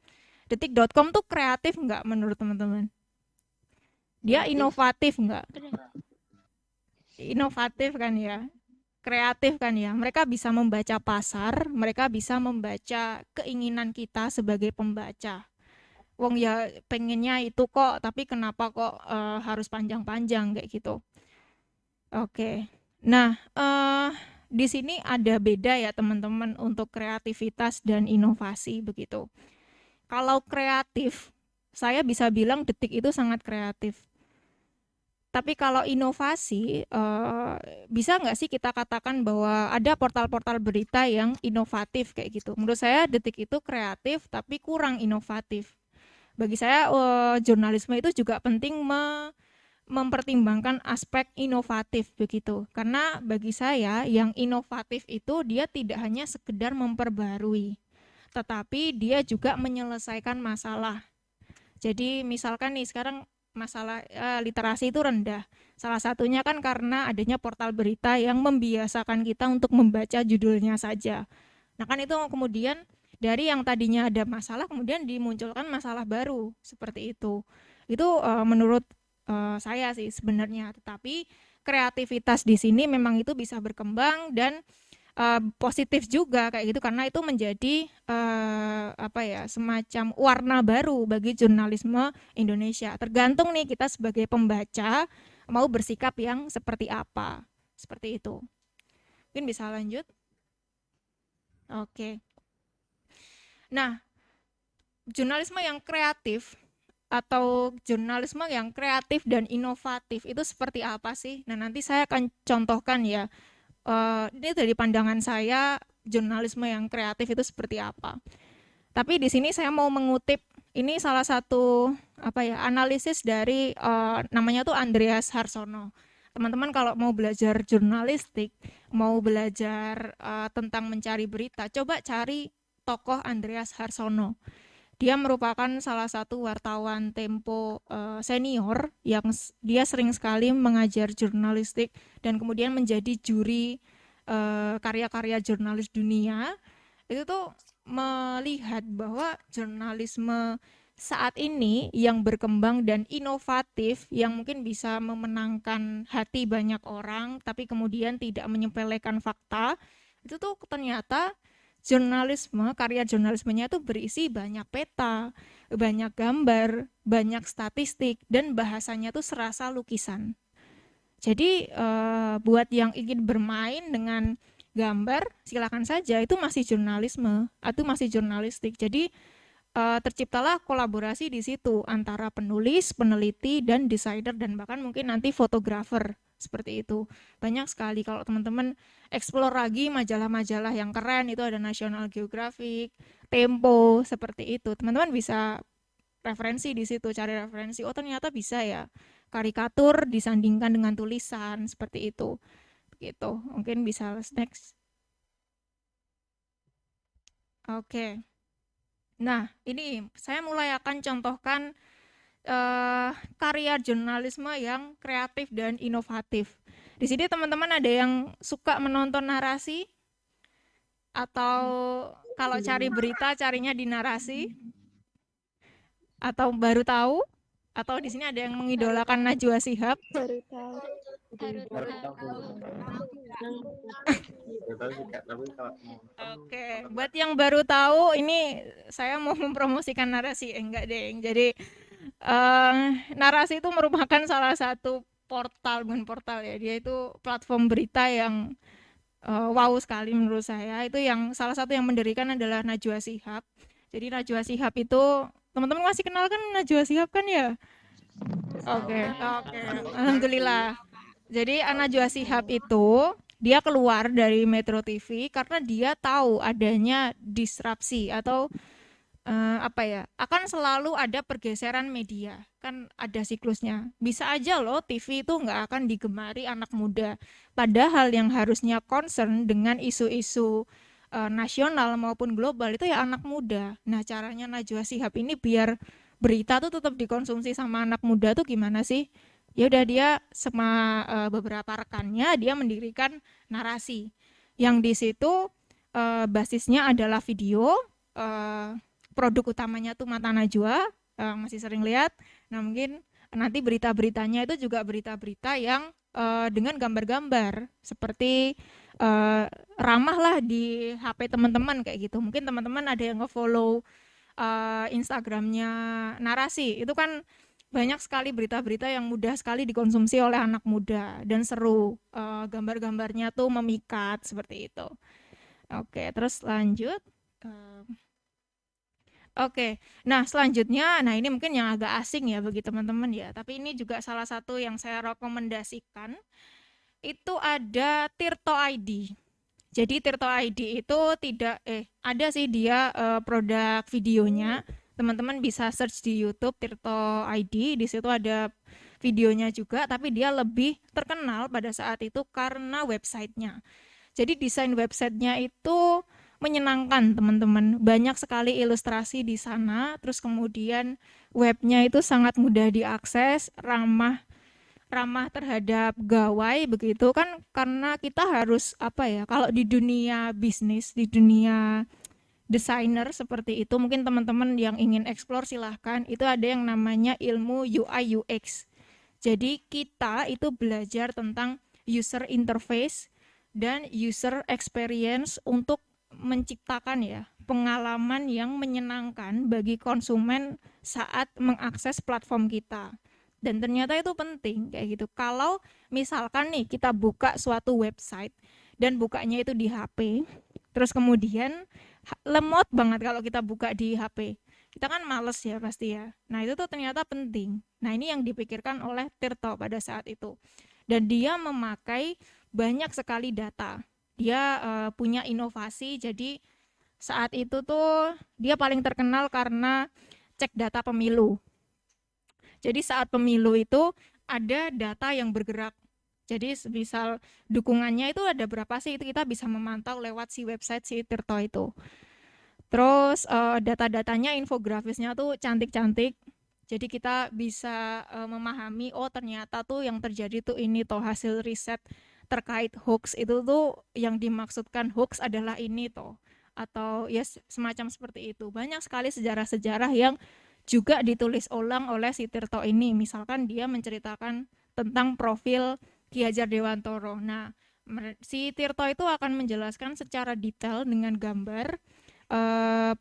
Detik.com tuh kreatif nggak menurut teman-teman? Dia inovatif nggak? Inovatif kan ya, kreatif kan ya. Mereka bisa membaca pasar, mereka bisa membaca keinginan kita sebagai pembaca. Wong ya pengennya itu kok, tapi kenapa kok harus panjang-panjang kayak gitu. Oke. Nah, di sini ada beda ya teman-teman untuk kreativitas dan inovasi begitu. Kalau kreatif, saya bisa bilang Detik itu sangat kreatif. Tapi kalau inovasi, bisa nggak sih kita katakan bahwa ada portal-portal berita yang inovatif kayak gitu? Menurut saya Detik itu kreatif tapi kurang inovatif. Bagi saya jurnalisme itu juga penting mempertimbangkan aspek inovatif begitu. Karena bagi saya yang inovatif itu dia tidak hanya sekedar memperbarui, tetapi dia juga menyelesaikan masalah. Jadi misalkan nih sekarang masalah literasi itu rendah. Salah satunya kan karena adanya portal berita yang membiasakan kita untuk membaca judulnya saja. Nah kan itu kemudian dari yang tadinya ada masalah kemudian dimunculkan masalah baru seperti itu. Itu menurut saya sih sebenarnya. Tetapi kreativitas di sini memang itu bisa berkembang dan positif juga kayak gitu karena itu menjadi semacam warna baru bagi jurnalisme Indonesia. Tergantung nih kita sebagai pembaca mau bersikap yang seperti apa. Seperti itu. Mungkin bisa lanjut. Oke. Nah, jurnalisme yang kreatif atau jurnalisme yang kreatif dan inovatif itu seperti apa sih? Nah, nanti saya akan contohkan ya. Ini dari pandangan saya jurnalisme yang kreatif itu seperti apa. Tapi di sini saya mau mengutip ini salah satu analisis dari namanya tuh Andreas Harsono. Teman-teman kalau mau belajar jurnalistik, mau belajar tentang mencari berita, coba cari tokoh Andreas Harsono. Dia merupakan salah satu wartawan Tempo senior yang dia sering sekali mengajar jurnalistik dan kemudian menjadi juri karya-karya jurnalis dunia. Itu tuh melihat bahwa jurnalisme saat ini yang berkembang dan inovatif yang mungkin bisa memenangkan hati banyak orang tapi kemudian tidak menyepelekan fakta, itu tuh ternyata jurnalisme, karya jurnalismenya itu berisi banyak peta, banyak gambar, banyak statistik, dan bahasanya tuh serasa lukisan. Jadi buat yang ingin bermain dengan gambar, silakan saja, itu masih jurnalisme, itu masih jurnalistik. Jadi terciptalah kolaborasi di situ antara penulis, peneliti, dan desainer, dan bahkan mungkin nanti fotografer. Seperti itu. Banyak sekali kalau teman-teman explore lagi majalah-majalah yang keren itu ada National Geographic, Tempo, seperti itu. Teman-teman bisa referensi di situ, cari referensi. Oh, ternyata bisa ya. Karikatur disandingkan dengan tulisan seperti itu. Gitu. Mungkin bisa next. Oke. Nah, ini saya mulai akan contohkan karya jurnalisme yang kreatif dan inovatif. Di sini teman-teman ada yang suka menonton narasi atau kalau cari berita carinya di narasi atau baru tahu atau di sini ada yang mengidolakan Najwa Shihab? Baru tahu. Oke, buat yang baru tahu ini saya mau mempromosikan narasi, enggak deh. Jadi narasi itu merupakan salah satu portal, bukan portal ya, dia itu platform berita yang wow sekali menurut saya. Itu yang salah satu yang mendirikan adalah Najwa Shihab. Jadi Najwa Shihab itu teman-teman masih kenal kan Najwa Shihab kan ya? Oke, alhamdulillah. Jadi Najwa Shihab itu dia keluar dari Metro TV karena dia tahu adanya disrupsi atau akan selalu ada pergeseran media, kan ada siklusnya. Bisa aja loh TV itu nggak akan digemari anak muda, padahal yang harusnya concern dengan isu-isu nasional maupun global itu ya anak muda. Nah, caranya Najwa Shihab ini biar berita tuh tetap dikonsumsi sama anak muda tuh gimana sih? Ya udah dia sama beberapa rekannya dia mendirikan narasi yang di situ basisnya adalah video. Produk utamanya tuh Mata Najwa, masih sering lihat. Nah, mungkin nanti berita-beritanya itu juga berita-berita yang dengan gambar-gambar seperti ramah lah di HP teman-teman kayak gitu. Mungkin teman-teman ada yang nge-follow Instagramnya Narasi. Itu kan banyak sekali berita-berita yang mudah sekali dikonsumsi oleh anak muda dan seru. Gambar-gambarnya tuh memikat seperti itu. Oke, terus lanjut. Oke, nah selanjutnya, nah ini mungkin yang agak asing ya bagi teman-teman ya, tapi ini juga salah satu yang saya rekomendasikan, itu ada Tirto ID. Jadi Tirto ID itu tidak, ada sih dia produk videonya, teman-teman bisa search di YouTube Tirto ID, di situ ada videonya juga, tapi dia lebih terkenal pada saat itu karena websitenya. Jadi desain websitenya itu menyenangkan teman-teman, banyak sekali ilustrasi di sana, terus kemudian webnya itu sangat mudah diakses, ramah terhadap gawai begitu kan, karena kita harus apa ya, kalau di dunia bisnis, di dunia desainer seperti itu, mungkin teman-teman yang ingin explore silahkan, itu ada yang namanya ilmu UI UX. Jadi kita itu belajar tentang user interface dan user experience untuk menciptakan ya pengalaman yang menyenangkan bagi konsumen saat mengakses platform kita. Dan ternyata itu penting kayak gitu. Kalau misalkan nih kita buka suatu website dan bukanya itu di HP, terus kemudian lemot banget kalau kita buka di HP. Kita kan males ya pasti ya. Nah itu tuh ternyata penting. Nah ini yang dipikirkan oleh Tirto pada saat itu. Dan dia memakai banyak sekali data. Dia punya inovasi, jadi saat itu tuh dia paling terkenal karena cek data pemilu. Jadi saat pemilu itu ada data yang bergerak. Jadi misal dukungannya itu ada berapa sih, itu kita bisa memantau lewat si website si Tirto itu. Terus data-datanya, infografisnya tuh cantik-cantik. Jadi kita bisa memahami, oh ternyata tuh yang terjadi tuh ini toh hasil riset terkait hoax itu tuh yang dimaksudkan hoax adalah ini toh, atau ya semacam seperti itu. Banyak sekali sejarah-sejarah yang juga ditulis ulang oleh si Tirto ini. Misalkan dia menceritakan tentang profil Ki Hajar Dewantoro. Nah, si Tirto itu akan menjelaskan secara detail dengan gambar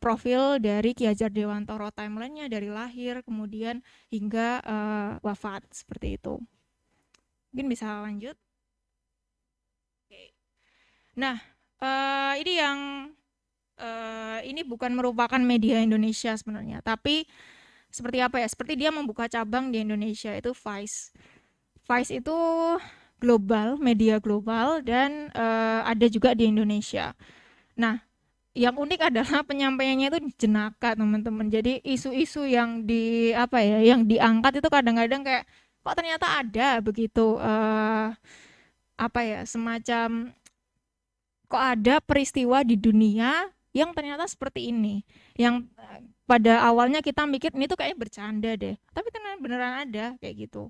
profil dari Ki Hajar Dewantoro, timelinenya dari lahir kemudian hingga wafat seperti itu. Mungkin bisa lanjut. Oke. Nah, ini yang ini bukan merupakan media Indonesia sebenarnya, tapi seperti apa ya? Seperti dia membuka cabang di Indonesia, itu Vice. Vice itu global, media global, dan ada juga di Indonesia. Nah, yang unik adalah penyampaiannya itu jenaka teman-teman. Jadi isu-isu yang yang diangkat itu kadang-kadang kayak kok ternyata ada begitu semacam kok ada peristiwa di dunia yang ternyata seperti ini. Yang pada awalnya kita mikir ini tuh kayaknya bercanda deh, tapi ternyata beneran ada kayak gitu.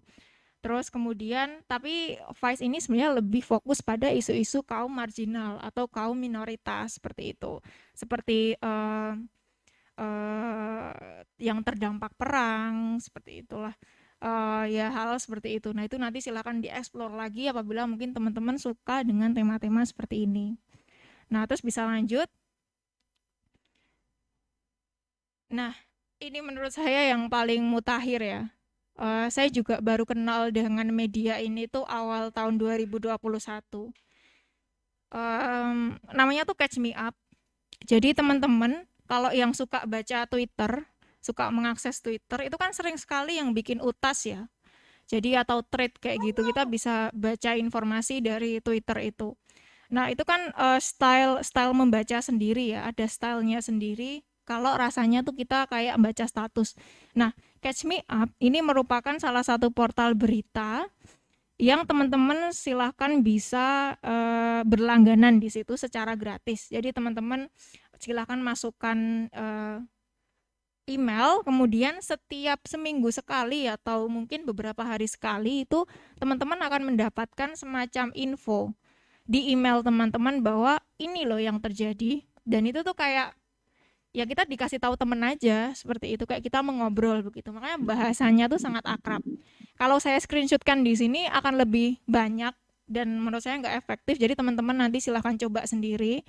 Terus kemudian, tapi Vice ini sebenarnya lebih fokus pada isu-isu kaum marginal atau kaum minoritas seperti itu. Seperti yang terdampak perang, seperti itulah. Ya hal seperti itu. Nah itu nanti silakan dieksplor lagi apabila mungkin teman-teman suka dengan tema-tema seperti ini. Nah terus bisa lanjut. Nah ini menurut saya yang paling mutakhir ya. Saya juga baru kenal dengan media ini tuh awal tahun 2021. Namanya tuh Catch Me Up. Jadi teman-teman kalau yang suka baca Twitter, suka mengakses Twitter, itu kan sering sekali yang bikin utas ya. Jadi atau thread kayak gitu, kita bisa baca informasi dari Twitter itu. Nah itu kan style membaca sendiri ya, ada stylenya sendiri. Kalau rasanya tuh kita kayak baca status. Nah, Catch Me Up ini merupakan salah satu portal berita yang teman-teman silahkan bisa berlangganan di situ secara gratis. Jadi teman-teman silahkan masukkan email, kemudian setiap seminggu sekali atau mungkin beberapa hari sekali itu teman-teman akan mendapatkan semacam info di email teman-teman bahwa ini loh yang terjadi. Dan itu tuh kayak ya kita dikasih tahu temen aja seperti itu, kayak kita mengobrol begitu. Makanya bahasanya tuh sangat akrab. Kalau saya screenshotkan di sini akan lebih banyak dan menurut saya nggak efektif. Jadi teman-teman nanti silahkan coba sendiri.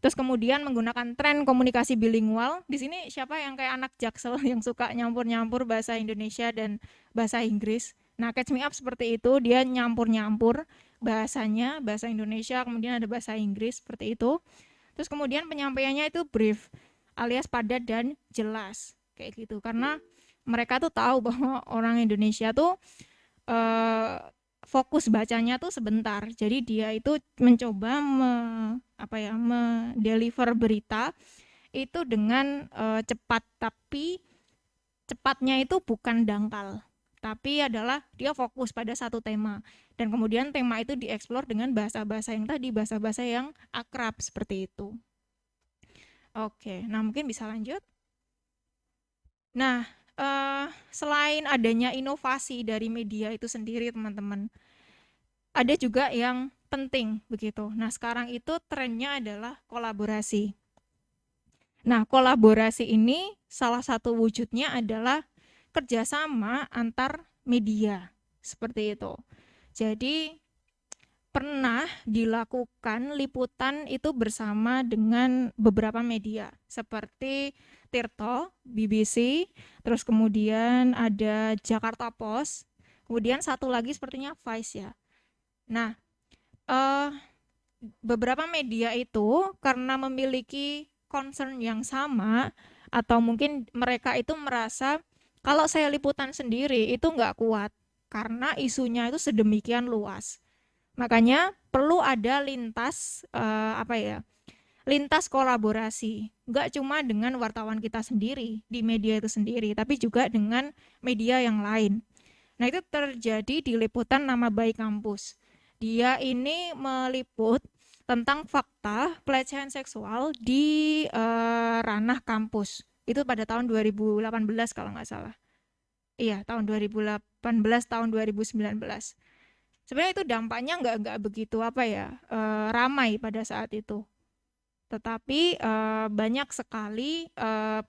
Terus kemudian menggunakan tren komunikasi bilingual. Di sini siapa yang kayak anak Jaksel yang suka nyampur-nyampur bahasa Indonesia dan bahasa Inggris? Nah, Catch Me Up seperti itu, dia nyampur-nyampur bahasanya, bahasa Indonesia, kemudian ada bahasa Inggris seperti itu. Terus kemudian penyampaiannya itu brief. alias padat dan jelas kayak gitu. Karena mereka tuh tahu bahwa orang Indonesia tuh fokus bacanya tuh sebentar. Jadi dia itu mencoba mendeliver berita itu dengan cepat, tapi cepatnya itu bukan dangkal, tapi adalah dia fokus pada satu tema. Dan kemudian tema itu dieksplor dengan bahasa-bahasa yang tadi, bahasa-bahasa yang akrab seperti itu. Oke, nah mungkin bisa lanjut. Nah, selain adanya inovasi dari media itu sendiri, teman-teman, ada juga yang penting begitu. Nah, sekarang itu trennya adalah kolaborasi. Nah, kolaborasi ini salah satu wujudnya adalah kerjasama antar media, seperti itu. Jadi, pernah dilakukan liputan itu bersama dengan beberapa media, seperti Tirto, BBC, terus kemudian ada Jakarta Post, kemudian satu lagi sepertinya Vice ya. Nah, beberapa media itu karena memiliki concern yang sama, atau mungkin mereka itu merasa kalau saya liputan sendiri itu nggak kuat karena isunya itu sedemikian luas. Makanya perlu ada lintas lintas kolaborasi, nggak cuma dengan wartawan kita sendiri di media itu sendiri, tapi juga dengan media yang lain. Nah, itu terjadi di liputan Nama Baik Kampus. Dia ini meliput tentang fakta pelecehan seksual di ranah kampus. Itu pada tahun 2018 kalau nggak salah. Iya, tahun 2018, tahun 2019. Sebenarnya itu dampaknya nggak begitu ramai pada saat itu. Tetapi banyak sekali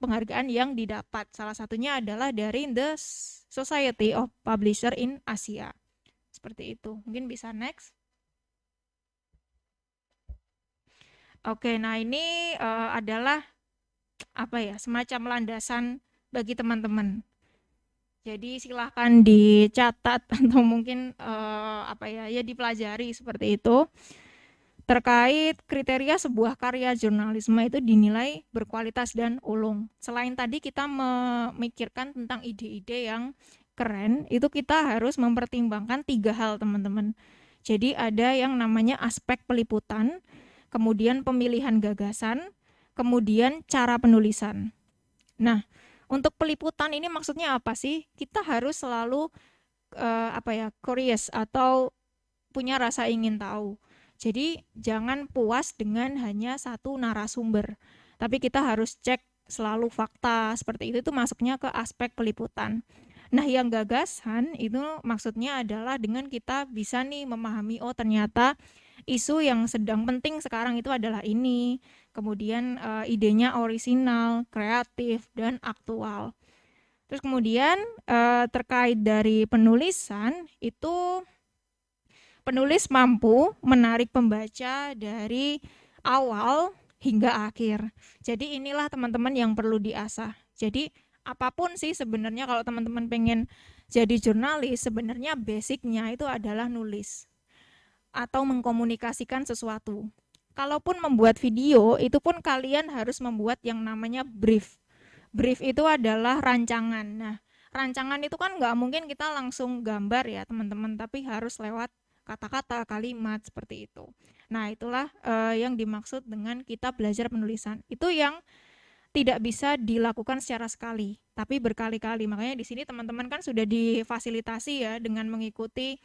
penghargaan yang didapat. Salah satunya adalah dari The Society of Publisher in Asia. Seperti itu. Mungkin bisa next. Oke, nah ini adalah semacam landasan bagi teman-teman. Jadi silahkan dicatat atau mungkin dipelajari seperti itu. Terkait kriteria sebuah karya jurnalisme itu dinilai berkualitas dan ulung. Selain tadi kita memikirkan tentang ide-ide yang keren, itu kita harus mempertimbangkan 3 hal, teman-teman. Jadi ada yang namanya aspek peliputan, kemudian pemilihan gagasan, kemudian cara penulisan. Nah, untuk peliputan ini maksudnya apa sih? Kita harus selalu curious atau punya rasa ingin tahu. Jadi jangan puas dengan hanya satu narasumber, tapi kita harus cek selalu fakta. Seperti itu masuknya ke aspek peliputan. Nah, yang gagasan itu maksudnya adalah dengan kita bisa nih memahami, oh ternyata isu yang sedang penting sekarang itu adalah ini. Kemudian idenya orisinal, kreatif, dan aktual. Terus kemudian terkait dari penulisan itu penulis mampu menarik pembaca dari awal hingga akhir. Jadi inilah teman-teman yang perlu diasah. Jadi apapun sih sebenarnya kalau teman-teman pengen jadi jurnalis, sebenarnya basicnya itu adalah nulis atau mengkomunikasikan sesuatu. Kalaupun membuat video, itu pun kalian harus membuat yang namanya brief. Brief itu adalah rancangan. Nah, rancangan itu kan nggak mungkin kita langsung gambar ya teman-teman, tapi harus lewat kata-kata, kalimat seperti itu. Nah, itulah yang dimaksud dengan kita belajar penulisan. Itu yang tidak bisa dilakukan secara sekali, tapi berkali-kali. Makanya di sini teman-teman kan sudah difasilitasi ya dengan mengikuti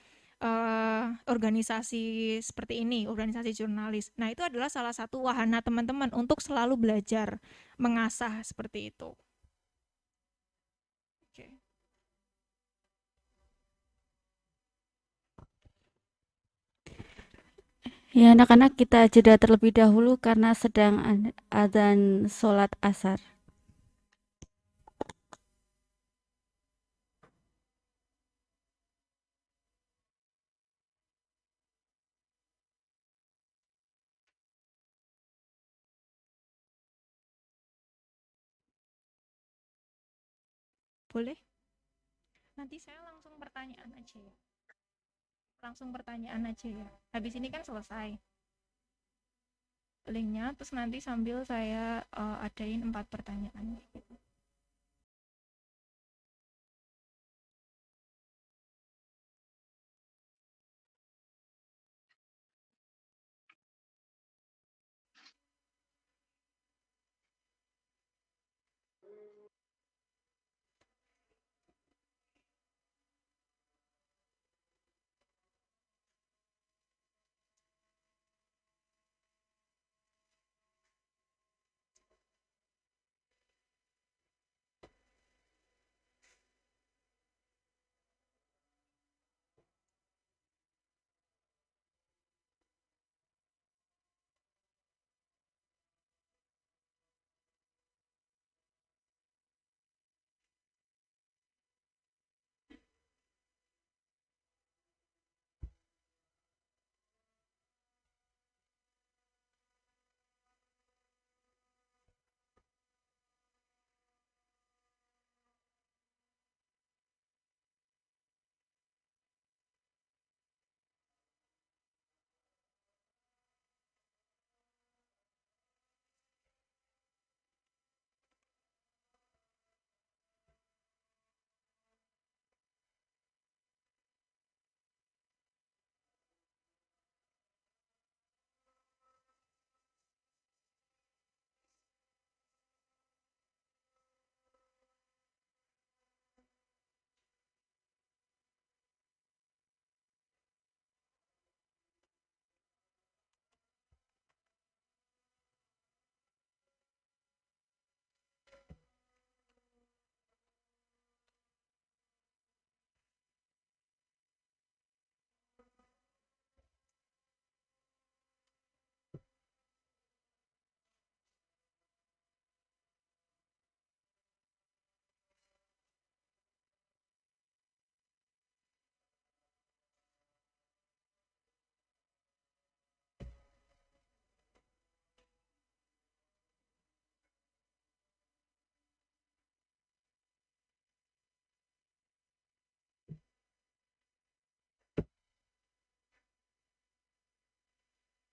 organisasi seperti ini, organisasi jurnalis. Nah, itu adalah salah satu wahana teman-teman untuk selalu belajar, mengasah seperti itu. Ya, anak-anak, kita jeda terlebih dahulu karena sedang adzan sholat asar. Boleh? Nanti saya langsung pertanyaan aja ya. Habis ini kan selesai. linknya, terus nanti sambil saya adain 4 pertanyaan.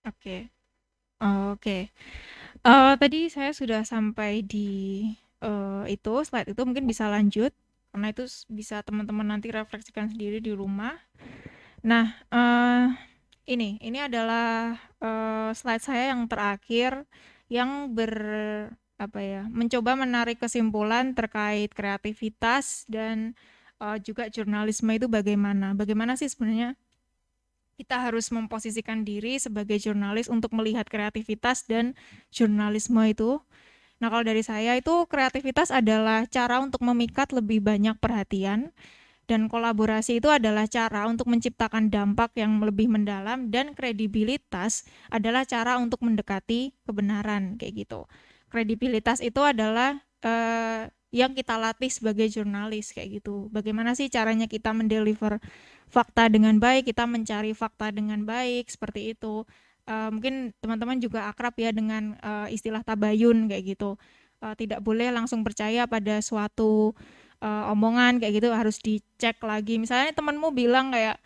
Oke. Oke. Tadi saya sudah sampai di itu slide itu, mungkin bisa lanjut karena itu bisa teman-teman nanti refleksikan sendiri di rumah. Nah, ini adalah slide saya yang terakhir yang mencoba menarik kesimpulan terkait kreativitas dan juga jurnalisme itu bagaimana. Bagaimana sih sebenarnya kita harus memposisikan diri sebagai jurnalis untuk melihat kreativitas dan jurnalisme itu. Nah, kalau dari saya itu kreativitas adalah cara untuk memikat lebih banyak perhatian, dan kolaborasi itu adalah cara untuk menciptakan dampak yang lebih mendalam, dan kredibilitas adalah cara untuk mendekati kebenaran, kayak gitu. Kredibilitas itu adalah yang kita latih sebagai jurnalis, kayak gitu. Bagaimana sih caranya kita mendeliver fakta dengan baik, kita mencari fakta dengan baik, seperti itu. Mungkin teman-teman juga akrab ya dengan istilah tabayun, kayak gitu. Tidak boleh langsung percaya pada suatu omongan, kayak gitu, harus dicek lagi. Misalnya temanmu bilang kayak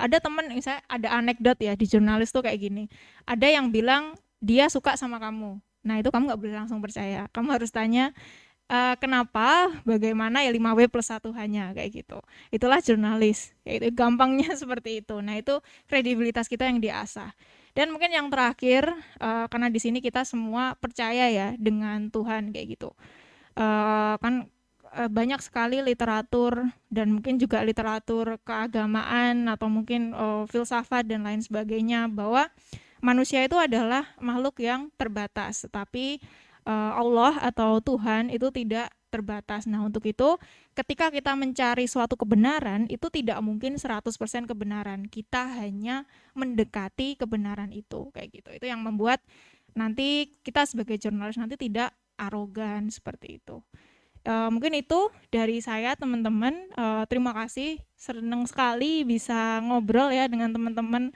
ada teman, misalnya ada anekdot ya di jurnalis tuh kayak gini, ada yang bilang dia suka sama kamu. Nah, itu kamu nggak boleh langsung percaya, kamu harus tanya kenapa, bagaimana, ya 5W plus 1 hanya, kayak gitu. Itulah jurnalis, kayak gitu, gampangnya seperti itu. Nah, itu kredibilitas kita yang diasah. Dan mungkin yang terakhir, karena di sini kita semua percaya ya dengan Tuhan, kayak gitu. Kan banyak sekali literatur dan mungkin juga literatur keagamaan atau mungkin filsafat dan lain sebagainya, bahwa manusia itu adalah makhluk yang terbatas, tetapi Allah atau Tuhan itu tidak terbatas. Nah, untuk itu ketika kita mencari suatu kebenaran, itu tidak mungkin 100% kebenaran. Kita hanya mendekati kebenaran itu, kayak gitu. Itu yang membuat nanti kita sebagai jurnalis nanti tidak arogan, seperti itu. Mungkin itu dari saya, teman-teman. Terima kasih, senang sekali bisa ngobrol ya dengan teman-teman.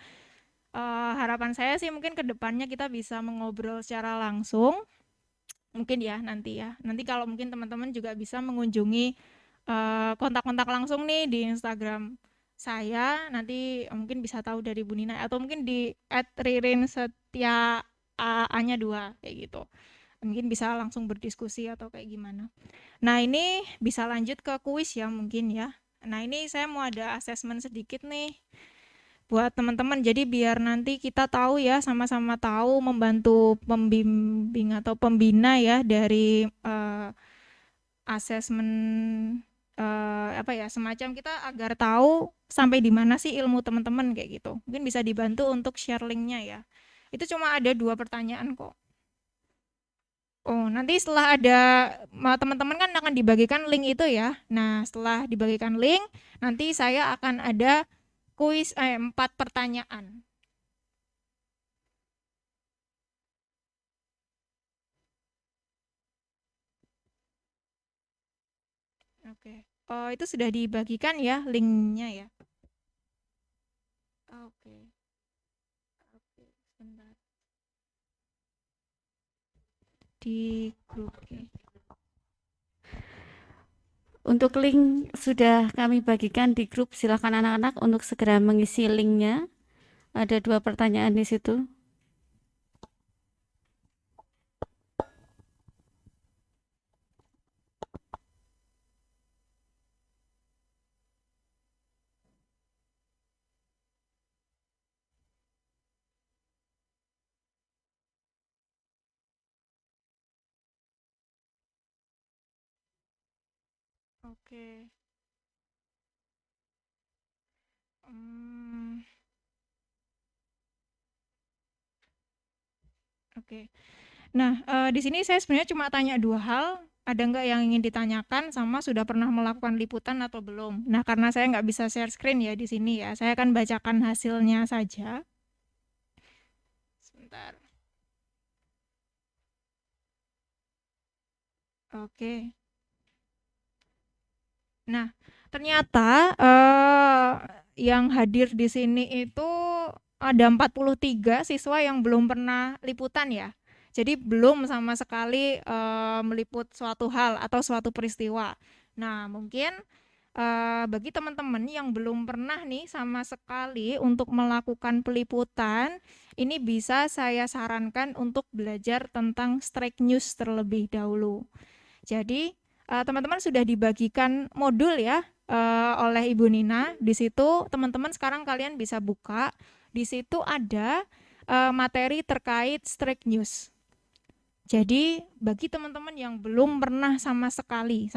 Harapan saya sih mungkin kedepannya kita bisa mengobrol secara langsung. Mungkin ya nanti kalau mungkin teman-teman juga bisa mengunjungi kontak-kontak langsung nih di Instagram saya nanti mungkin bisa tahu dari Bu Nina atau mungkin di @ririn_setia A-nya 2 kayak gitu. Mungkin bisa langsung berdiskusi atau kayak gimana. Nah, ini bisa lanjut ke kuis ya mungkin ya. Nah, ini saya mau ada assessment sedikit nih buat teman-teman. Jadi biar nanti kita tahu ya, sama-sama tahu membantu pembimbing atau pembina ya dari assessment apa ya, semacam kita agar tahu sampai di mana sih ilmu teman-teman kayak gitu. Mungkin bisa dibantu untuk share linknya ya. Itu cuma ada 2 pertanyaan kok. Oh, nanti setelah ada teman-teman kan akan dibagikan link itu ya. Nah, setelah dibagikan link, nanti saya akan ada kuis 4 pertanyaan. Oke. Oh, itu sudah dibagikan ya linknya ya. Oke. Oke, sebentar. Di grup. Oke. Untuk link sudah kami bagikan di grup, silakan anak-anak untuk segera mengisi linknya. Ada 2 pertanyaan di situ. Oke. Oke. Nah, di sini saya sebenarnya cuma tanya 2 hal. Ada nggak yang ingin ditanyakan sama sudah pernah melakukan liputan atau belum? Nah, karena saya nggak bisa share screen ya di sini ya, saya akan bacakan hasilnya saja. Sebentar. Oke. Nah, ternyata yang hadir di sini itu ada 43 siswa yang belum pernah liputan ya. Jadi belum sama sekali meliput suatu hal atau suatu peristiwa. Nah, mungkin bagi teman-teman yang belum pernah nih sama sekali untuk melakukan peliputan, ini bisa saya sarankan untuk belajar tentang strike news terlebih dahulu. Jadi teman-teman sudah dibagikan modul ya oleh Ibu Nina. Di situ teman-teman sekarang kalian bisa buka. Di situ ada materi terkait strike news. Jadi bagi teman-teman yang belum pernah sama sekali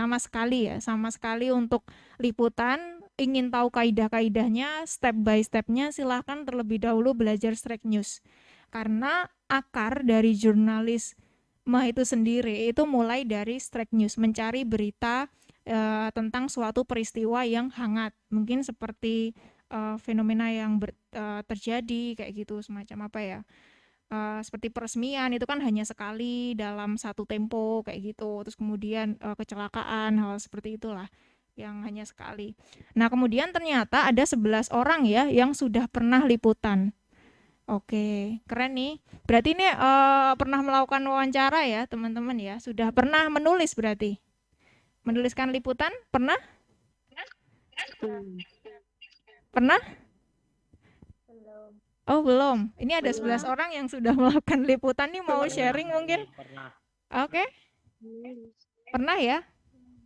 untuk liputan, ingin tahu kaidah-kaidahnya, step by stepnya, silahkan terlebih dahulu belajar strike news. Karena akar dari jurnalisme itu sendiri itu mulai dari strike news, mencari berita tentang suatu peristiwa yang hangat, mungkin seperti fenomena yang terjadi kayak gitu, semacam apa ya, seperti peresmian itu kan hanya sekali dalam satu tempo kayak gitu, terus kemudian kecelakaan, hal seperti itulah yang hanya sekali. Nah, kemudian ternyata ada 11 orang ya yang sudah pernah liputan. Oke, keren nih. Berarti ini pernah melakukan wawancara ya teman-teman ya, sudah pernah menulis berarti. Menuliskan liputan, pernah? Pernah? Oh, belum. Ini ada 11 orang yang sudah melakukan liputan nih, mau sharing mungkin? Oke. Pernah ya?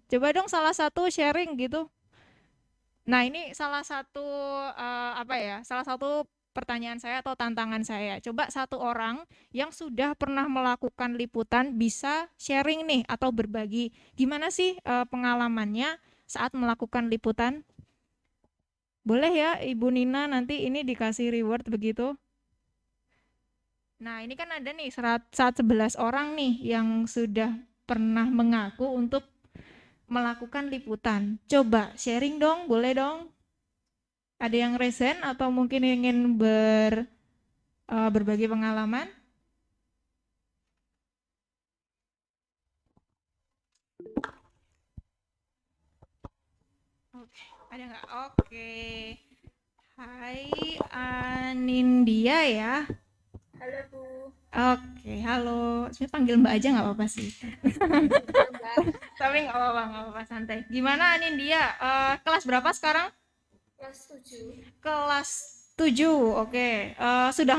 Coba dong salah satu sharing gitu. Nah, ini salah satu salah satu pertanyaan saya atau tantangan saya. Coba 1 orang yang sudah pernah melakukan liputan bisa sharing nih atau berbagi. Gimana sih pengalamannya saat melakukan liputan? Boleh ya Ibu Nina, nanti ini dikasih reward begitu. Nah, ini kan ada nih 11 orang nih yang sudah pernah mengaku untuk melakukan liputan. Coba sharing dong, boleh dong? Ada yang resen atau mungkin ingin berbagi pengalaman? Oke, ada nggak? Oke. Hai Anindya ya. Halo Bu. Oke, halo. Sebenarnya panggil Mbak aja nggak apa-apa sih. Tapi nggak apa-apa, santai. Gimana Anindya? Kelas berapa sekarang? Kelas 7. Kelas 7, oke. Sudah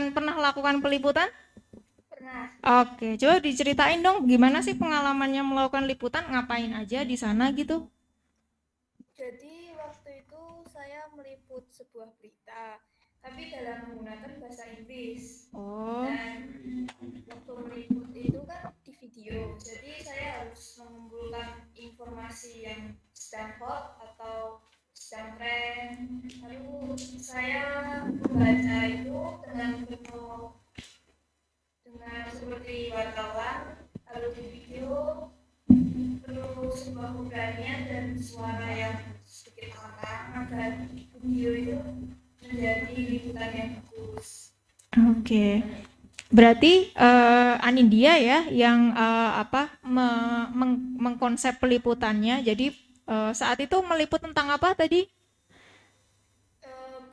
pernah melakukan peliputan? Pernah. Oke, coba diceritain dong gimana sih pengalamannya melakukan liputan, ngapain aja di sana gitu? Jadi waktu itu saya meliput sebuah berita, tapi dalam menggunakan bahasa Inggris. Oh, Dan waktu meliput itu kan di video, jadi saya harus mengumpulkan informasi yang sedang hot atau sedang tren. Lalu saya membaca itu dengan penuh dengan seperti wartawan, lalu di video perlu sebuah keberanian dan suara yang sedikit lantang agar video itu menjadi liputan yang bagus. oke. Berarti Anindya ya yang mengkonsep peliputannya. Jadi saat itu meliput tentang apa tadi?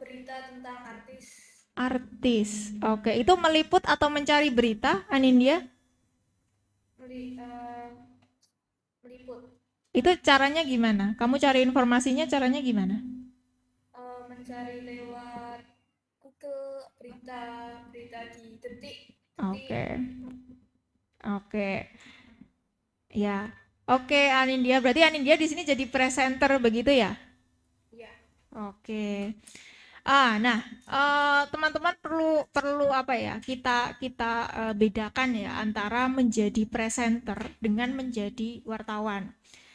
Berita tentang artis. Artis. Oke, itu meliput atau mencari berita, Anindya? Meliput. Itu caranya gimana? Kamu cari informasinya caranya gimana? Mencari lewat Google berita di detik. Oke. Ya. Oke, Anindya. Berarti Anindya di sini jadi presenter begitu ya? Iya. Oke. Nah, teman-teman perlu apa ya? Kita bedakan ya antara menjadi presenter dengan menjadi wartawan.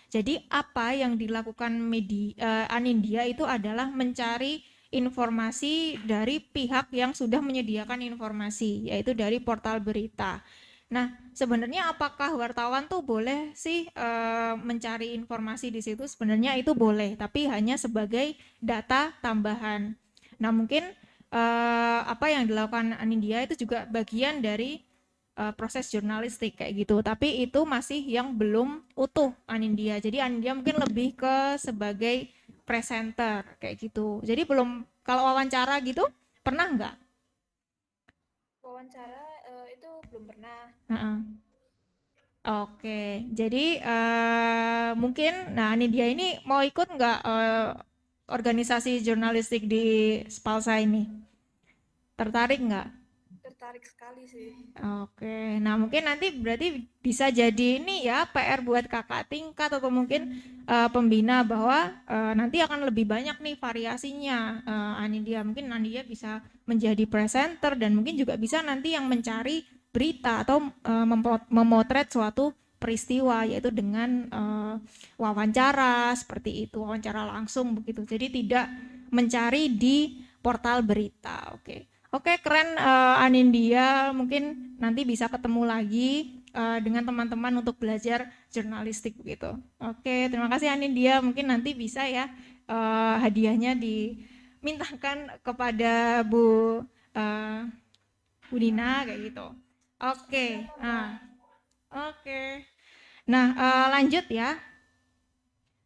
Jadi apa yang dilakukan Anindya itu adalah mencari informasi dari pihak yang sudah menyediakan informasi, yaitu dari portal berita. Nah, sebenarnya apakah wartawan tuh boleh sih mencari informasi di situ? Sebenarnya itu boleh, tapi hanya sebagai data tambahan. Nah, mungkin apa yang dilakukan Anindya itu juga bagian dari proses jurnalistik kayak gitu, tapi itu masih yang belum utuh Anindya. Jadi Anindya mungkin lebih ke sebagai presenter kayak gitu. Jadi belum, kalau wawancara gitu pernah nggak? Wawancara itu belum pernah. Oke, jadi mungkin, nah Anindya ini mau ikut nggak organisasi jurnalistik di Spalsa ini? Tertarik nggak? Tertarik sekali sih. Oke, nah mungkin nanti berarti bisa jadi ini ya PR buat kakak tingkat atau mungkin pembina bahwa nanti akan lebih banyak nih variasinya Anindya. Mungkin Anindya bisa menjadi presenter dan mungkin juga bisa nanti yang mencari berita atau memotret suatu peristiwa yaitu dengan wawancara seperti itu, wawancara langsung begitu. Jadi tidak mencari di portal berita. Oke, keren Anindya. Mungkin nanti bisa ketemu lagi dengan teman-teman untuk belajar jurnalistik begitu. Oke, terima kasih Anindya. Mungkin nanti bisa ya hadiahnya dimintakan kepada Bu Dina kayak gitu. Oke. Nah, lanjut ya.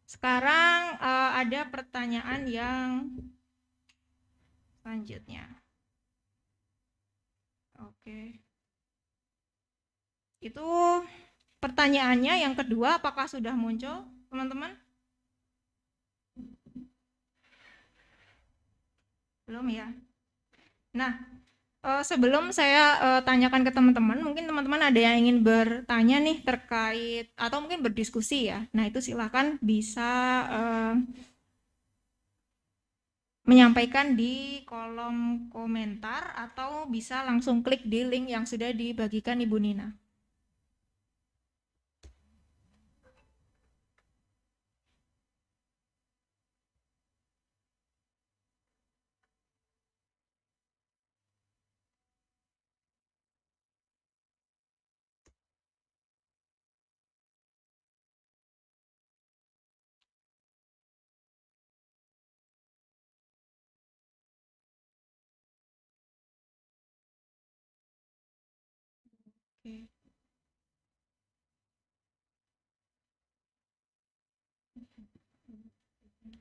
Sekarang ada pertanyaan yang selanjutnya. Oke. Itu pertanyaannya yang kedua, apakah sudah muncul, teman-teman? Belum ya? Nah, sebelum saya tanyakan ke teman-teman, mungkin teman-teman ada yang ingin bertanya nih terkait atau mungkin berdiskusi ya. Nah, itu silakan bisa menyampaikan di kolom komentar atau bisa langsung klik di link yang sudah dibagikan Ibu Nina.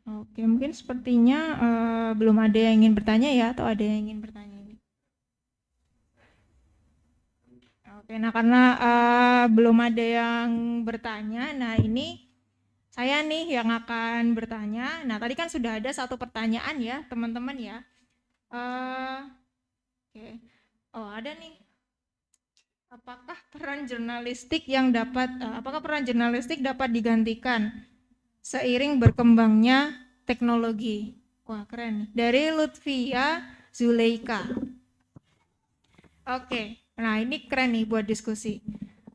Oke, mungkin sepertinya belum ada yang ingin bertanya ya, atau ada yang ingin bertanya ini? Oke, nah karena belum ada yang bertanya, nah ini Saya nih yang akan bertanya. Nah, tadi kan sudah ada satu pertanyaan ya, teman-teman ya. Oke. Oh, ada nih. Apakah peran jurnalistik dapat digantikan seiring berkembangnya teknologi? Wah, keren nih. Dari Lutfia Zuleika. Oke. Nah, ini keren nih buat diskusi.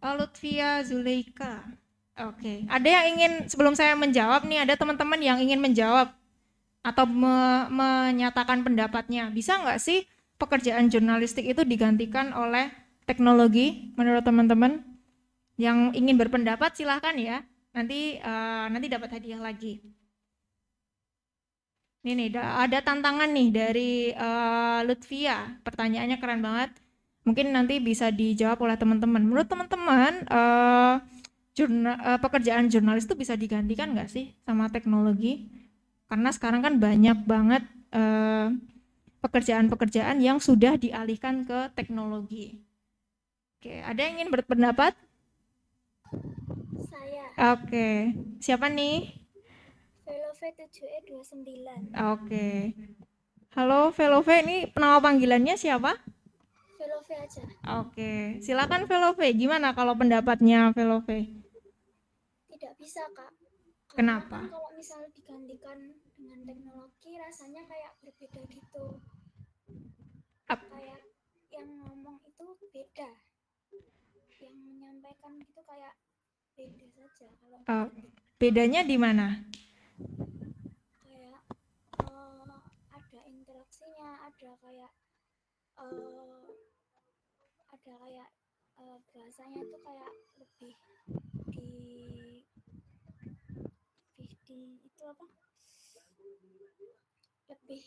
Lutfia Zuleika. Oke. Ada yang ingin, sebelum saya menjawab nih, ada teman-teman yang ingin menjawab atau menyatakan pendapatnya. Bisa nggak sih pekerjaan jurnalistik itu digantikan oleh teknologi menurut teman-teman? Yang ingin berpendapat silahkan ya. Nanti dapat hadiah lagi. Ini nih, ada tantangan nih dari Lutfia. Pertanyaannya keren banget. Mungkin nanti bisa dijawab oleh teman-teman. Menurut teman-teman, pekerjaan jurnalis itu bisa digantikan nggak sih sama teknologi? Karena sekarang kan banyak banget pekerjaan-pekerjaan yang sudah dialihkan ke teknologi. Oke, ada yang ingin berpendapat? Saya. Oke, siapa nih? Velove 7E29. Oke. Halo Velove, ini nama panggilannya siapa? Velove aja. Oke, silakan Velove. Gimana kalau pendapatnya Velove? Tidak bisa, Kak. Kenapa? Kan kalau misalnya digantikan dengan teknologi rasanya kayak berbeda gitu. Kayak yang ngomong itu beda. Yang menyampaikan itu kayak beda saja kalau bedanya di mana? Kayak ada interaksinya, ada kayak bahasanya itu kayak lebih itu apa? Lebih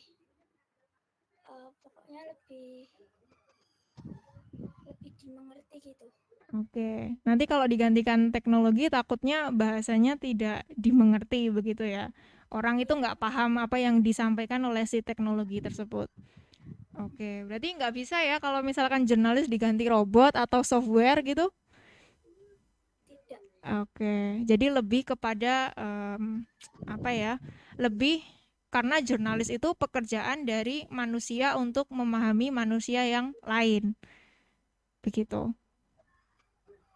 pokoknya lebih dimengerti gitu. Oke, nanti kalau digantikan teknologi takutnya bahasanya tidak dimengerti begitu ya. Orang itu nggak paham apa yang disampaikan oleh si teknologi tersebut. Oke, berarti nggak bisa ya kalau misalkan jurnalis diganti robot atau software gitu? Tidak. Oke, jadi lebih kepada lebih karena jurnalis itu pekerjaan dari manusia untuk memahami manusia yang lain. Begitu.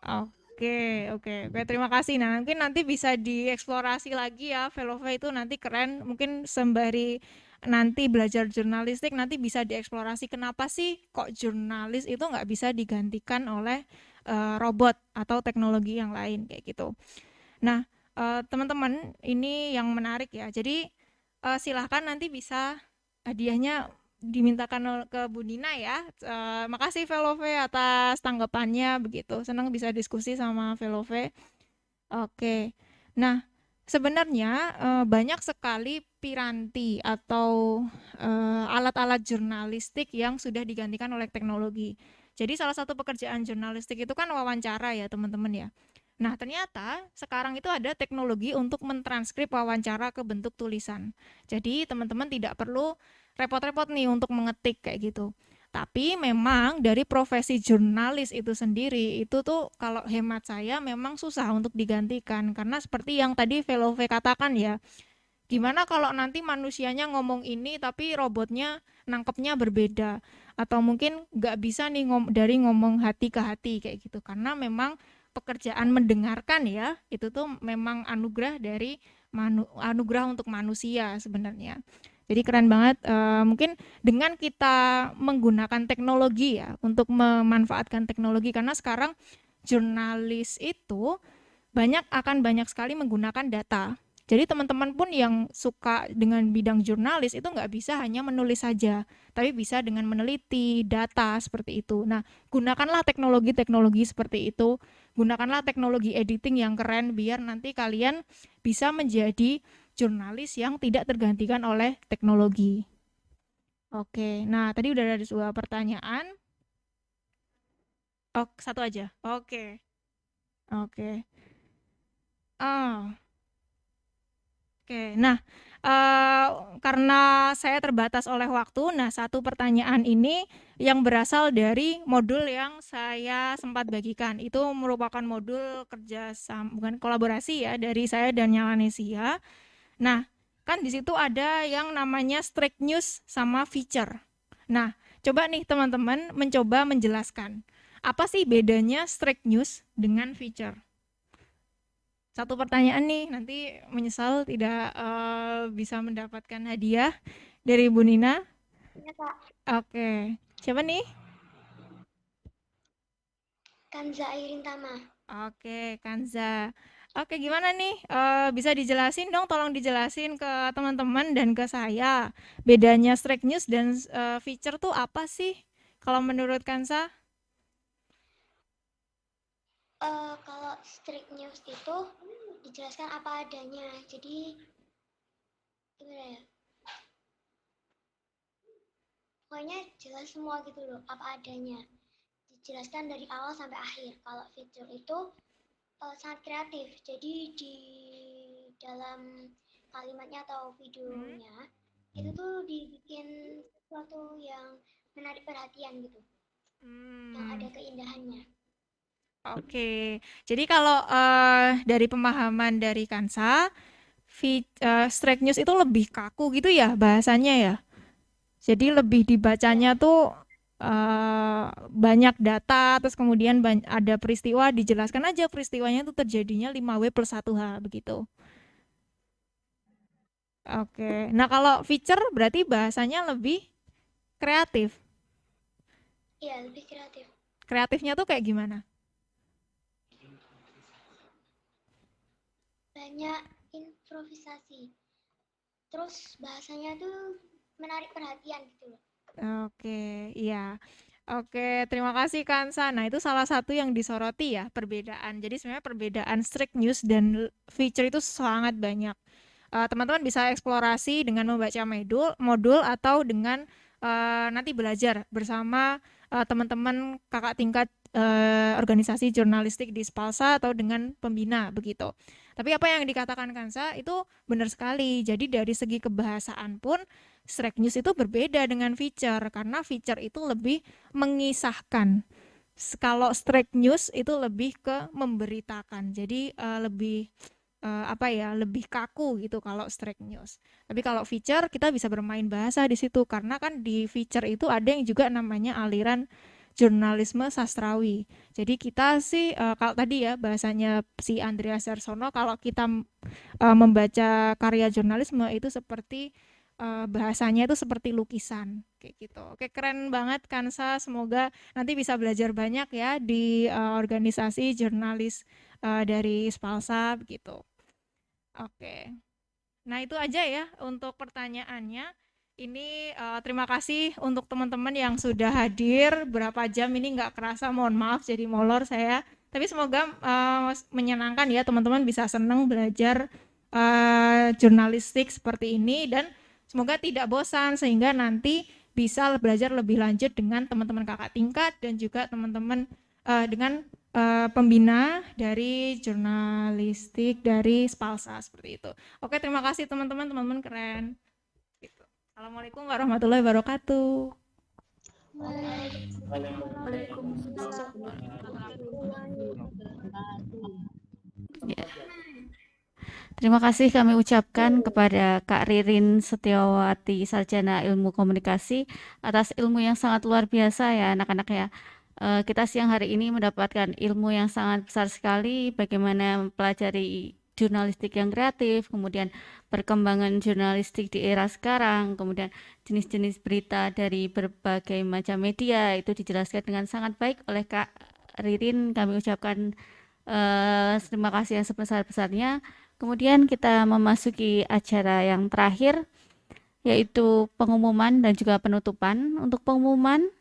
Oke, terima kasih. Nah, mungkin nanti bisa dieksplorasi lagi ya, Velove itu nanti keren. Mungkin sembari nanti belajar jurnalistik, nanti bisa dieksplorasi kenapa sih kok jurnalis itu nggak bisa digantikan oleh robot atau teknologi yang lain kayak gitu. Nah, teman-teman, ini yang menarik ya. Jadi silahkan nanti bisa hadiahnya dimintakan ke Bu Nina ya. Makasih Velove atas tanggapannya begitu. Senang bisa diskusi sama Velove. Oke. Nah, sebenarnya banyak sekali piranti atau alat-alat jurnalistik yang sudah digantikan oleh teknologi. Jadi salah satu pekerjaan jurnalistik itu kan wawancara ya, teman-teman ya. Nah, ternyata sekarang itu ada teknologi untuk mentranskrip wawancara ke bentuk tulisan. Jadi, teman-teman tidak perlu repot-repot nih untuk mengetik kayak gitu. Tapi memang dari profesi jurnalis itu sendiri, itu tuh kalau hemat saya memang susah untuk digantikan. Karena seperti yang tadi Velove katakan ya, gimana kalau nanti manusianya ngomong ini tapi robotnya nangkepnya berbeda. Atau mungkin nggak bisa nih dari ngomong hati ke hati kayak gitu. Karena memang pekerjaan mendengarkan ya, itu tuh memang anugerah dari anugerah untuk manusia sebenarnya. Jadi keren banget. Mungkin dengan kita menggunakan teknologi ya untuk memanfaatkan teknologi, karena sekarang jurnalis itu akan banyak sekali menggunakan data. Jadi teman-teman pun yang suka dengan bidang jurnalis itu nggak bisa hanya menulis saja, tapi bisa dengan meneliti data seperti itu. Nah, gunakanlah teknologi-teknologi seperti itu, gunakanlah teknologi editing yang keren biar nanti kalian bisa menjadi jurnalis yang tidak tergantikan oleh teknologi. Oke, nah tadi udah ada sebuah pertanyaan. Oh, satu aja. Oke. Oke, nah karena saya terbatas oleh waktu, nah satu pertanyaan ini yang berasal dari modul yang saya sempat bagikan. Itu merupakan modul kerja sama, bukan kolaborasi ya, dari saya dan Nyalanesia. Nah, kan di situ ada yang namanya strict news sama feature. Nah, coba nih teman-teman mencoba menjelaskan apa sih bedanya strict news dengan feature. Satu pertanyaan nih, nanti menyesal tidak bisa mendapatkan hadiah dari Bu Nina. Ya, Kak. Oke, siapa nih? Kanza Airin Tama. Oke, Kanza. Oke, gimana nih? Bisa dijelasin dong, tolong dijelasin ke teman-teman dan ke saya. Bedanya strict news dan feature tuh apa sih? Kalau menurut Kanza? Kalau strict news itu dijelaskan apa adanya. Jadi gimana ya? Pokoknya jelas semua gitu loh, apa adanya. Dijelaskan dari awal sampai akhir. Kalau feature itu sangat kreatif. Jadi di dalam kalimatnya atau videonya itu tuh dibikin sesuatu yang menarik perhatian gitu. Yang ada keindahannya. Oke, jadi kalau dari pemahaman dari Kansa, strike news itu lebih kaku gitu ya bahasanya ya. Jadi lebih dibacanya tuh banyak data, terus kemudian ada peristiwa, dijelaskan aja peristiwanya itu terjadinya 5W+1H begitu. Oke, nah kalau feature berarti bahasanya lebih kreatif. Iya, lebih kreatif. Kreatifnya tuh kayak gimana? Banyak improvisasi. Terus bahasanya tuh menarik perhatian gitu loh. Oke, iya. Oke, terima kasih Kansa. Nah, itu salah satu yang disoroti ya, perbedaan. Jadi sebenarnya perbedaan strict news dan feature itu sangat banyak. Teman-teman bisa eksplorasi dengan membaca modul atau dengan nanti belajar bersama teman-teman kakak tingkat organisasi jurnalistik di Spalsa atau dengan pembina begitu. Tapi apa yang dikatakan Kansa itu benar sekali. Jadi dari segi kebahasaan pun strict news itu berbeda dengan feature karena feature itu lebih mengisahkan. Kalau strict news itu lebih ke memberitakan. Jadi lebih lebih kaku gitu kalau strict news. Tapi kalau feature kita bisa bermain bahasa di situ karena kan di feature itu ada yang juga namanya aliran jurnalisme sastrawi. Jadi kita sih kalau tadi ya bahasanya si Andreas Sarsono, kalau kita membaca karya jurnalisme itu seperti bahasanya itu seperti lukisan kayak gitu. Oke, keren banget Kansa. Semoga nanti bisa belajar banyak ya di organisasi jurnalis dari Spalsa begitu. Oke. Nah, itu aja ya untuk pertanyaannya. Ini terima kasih untuk teman-teman yang sudah hadir. Berapa jam ini nggak kerasa, mohon maaf jadi molor saya. Tapi semoga menyenangkan ya, teman-teman bisa senang belajar jurnalistik seperti ini dan semoga tidak bosan sehingga nanti bisa belajar lebih lanjut dengan teman-teman kakak tingkat dan juga teman-teman dengan pembina dari jurnalistik dari Spalsa seperti itu. Oke, terima kasih teman-teman, teman-teman keren. Gitu. Assalamualaikum warahmatullahi wabarakatuh. Ya. Terima kasih kami ucapkan kepada Kak Ririn Setiawati, Sarjana Ilmu Komunikasi, atas ilmu yang sangat luar biasa ya anak-anak ya. Kita siang hari ini mendapatkan ilmu yang sangat besar sekali bagaimana mempelajari jurnalistik yang kreatif, kemudian perkembangan jurnalistik di era sekarang, kemudian jenis-jenis berita dari berbagai macam media itu dijelaskan dengan sangat baik oleh Kak Ririn. Kami ucapkan terima kasih yang sebesar-besarnya. Kemudian kita memasuki acara yang terakhir yaitu pengumuman dan juga penutupan. Untuk pengumuman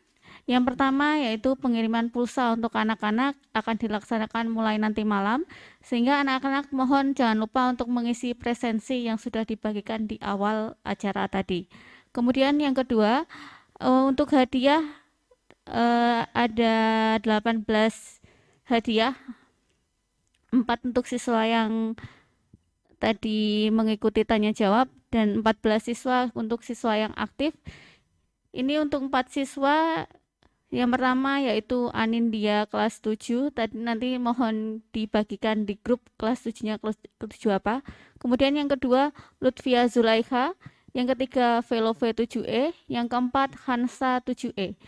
yang pertama yaitu pengiriman pulsa untuk anak-anak akan dilaksanakan mulai nanti malam, sehingga anak-anak mohon jangan lupa untuk mengisi presensi yang sudah dibagikan di awal acara tadi. Kemudian yang kedua, untuk hadiah ada 18 hadiah, 4 untuk siswa yang tadi mengikuti tanya jawab dan 14 siswa untuk siswa yang aktif. Ini untuk 4 siswa. Yang pertama yaitu Anindya kelas 7. Tadi nanti mohon dibagikan di grup kelas 7-nya kelas 7 apa. Kemudian yang kedua Lutfia Zulaikha, yang ketiga Velove 7E, yang keempat Hansa 7E.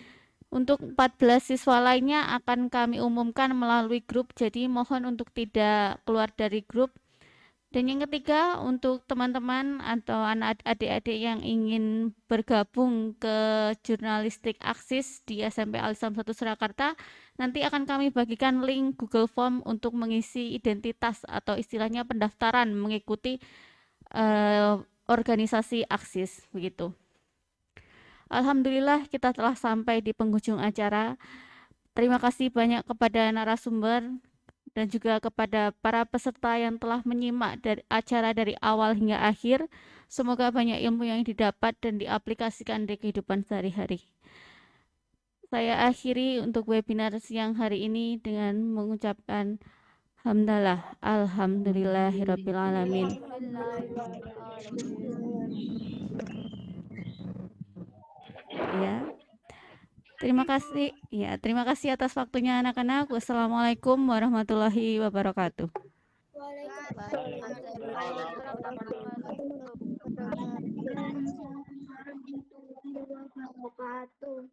Untuk 14 siswa lainnya akan kami umumkan melalui grup, jadi mohon untuk tidak keluar dari grup. Dan yang ketiga, untuk teman-teman atau adik-adik yang ingin bergabung ke jurnalistik Aksis di SMP Al-Islam 1 Surakarta, nanti akan kami bagikan link Google Form untuk mengisi identitas atau istilahnya pendaftaran mengikuti organisasi Aksis begitu. Alhamdulillah kita telah sampai di penghujung acara. Terima kasih banyak kepada narasumber dan juga kepada para peserta yang telah menyimak dari acara dari awal hingga akhir. Semoga banyak ilmu yang didapat dan diaplikasikan di kehidupan sehari-hari. Saya akhiri untuk webinar siang hari ini dengan mengucapkan hamdalah, alhamdulillahirabbil alamin. Ya. Terima kasih atas waktunya anak-anak. Wassalamualaikum warahmatullahi wabarakatuh. Waalaikumsalam warahmatullahi wabarakatuh.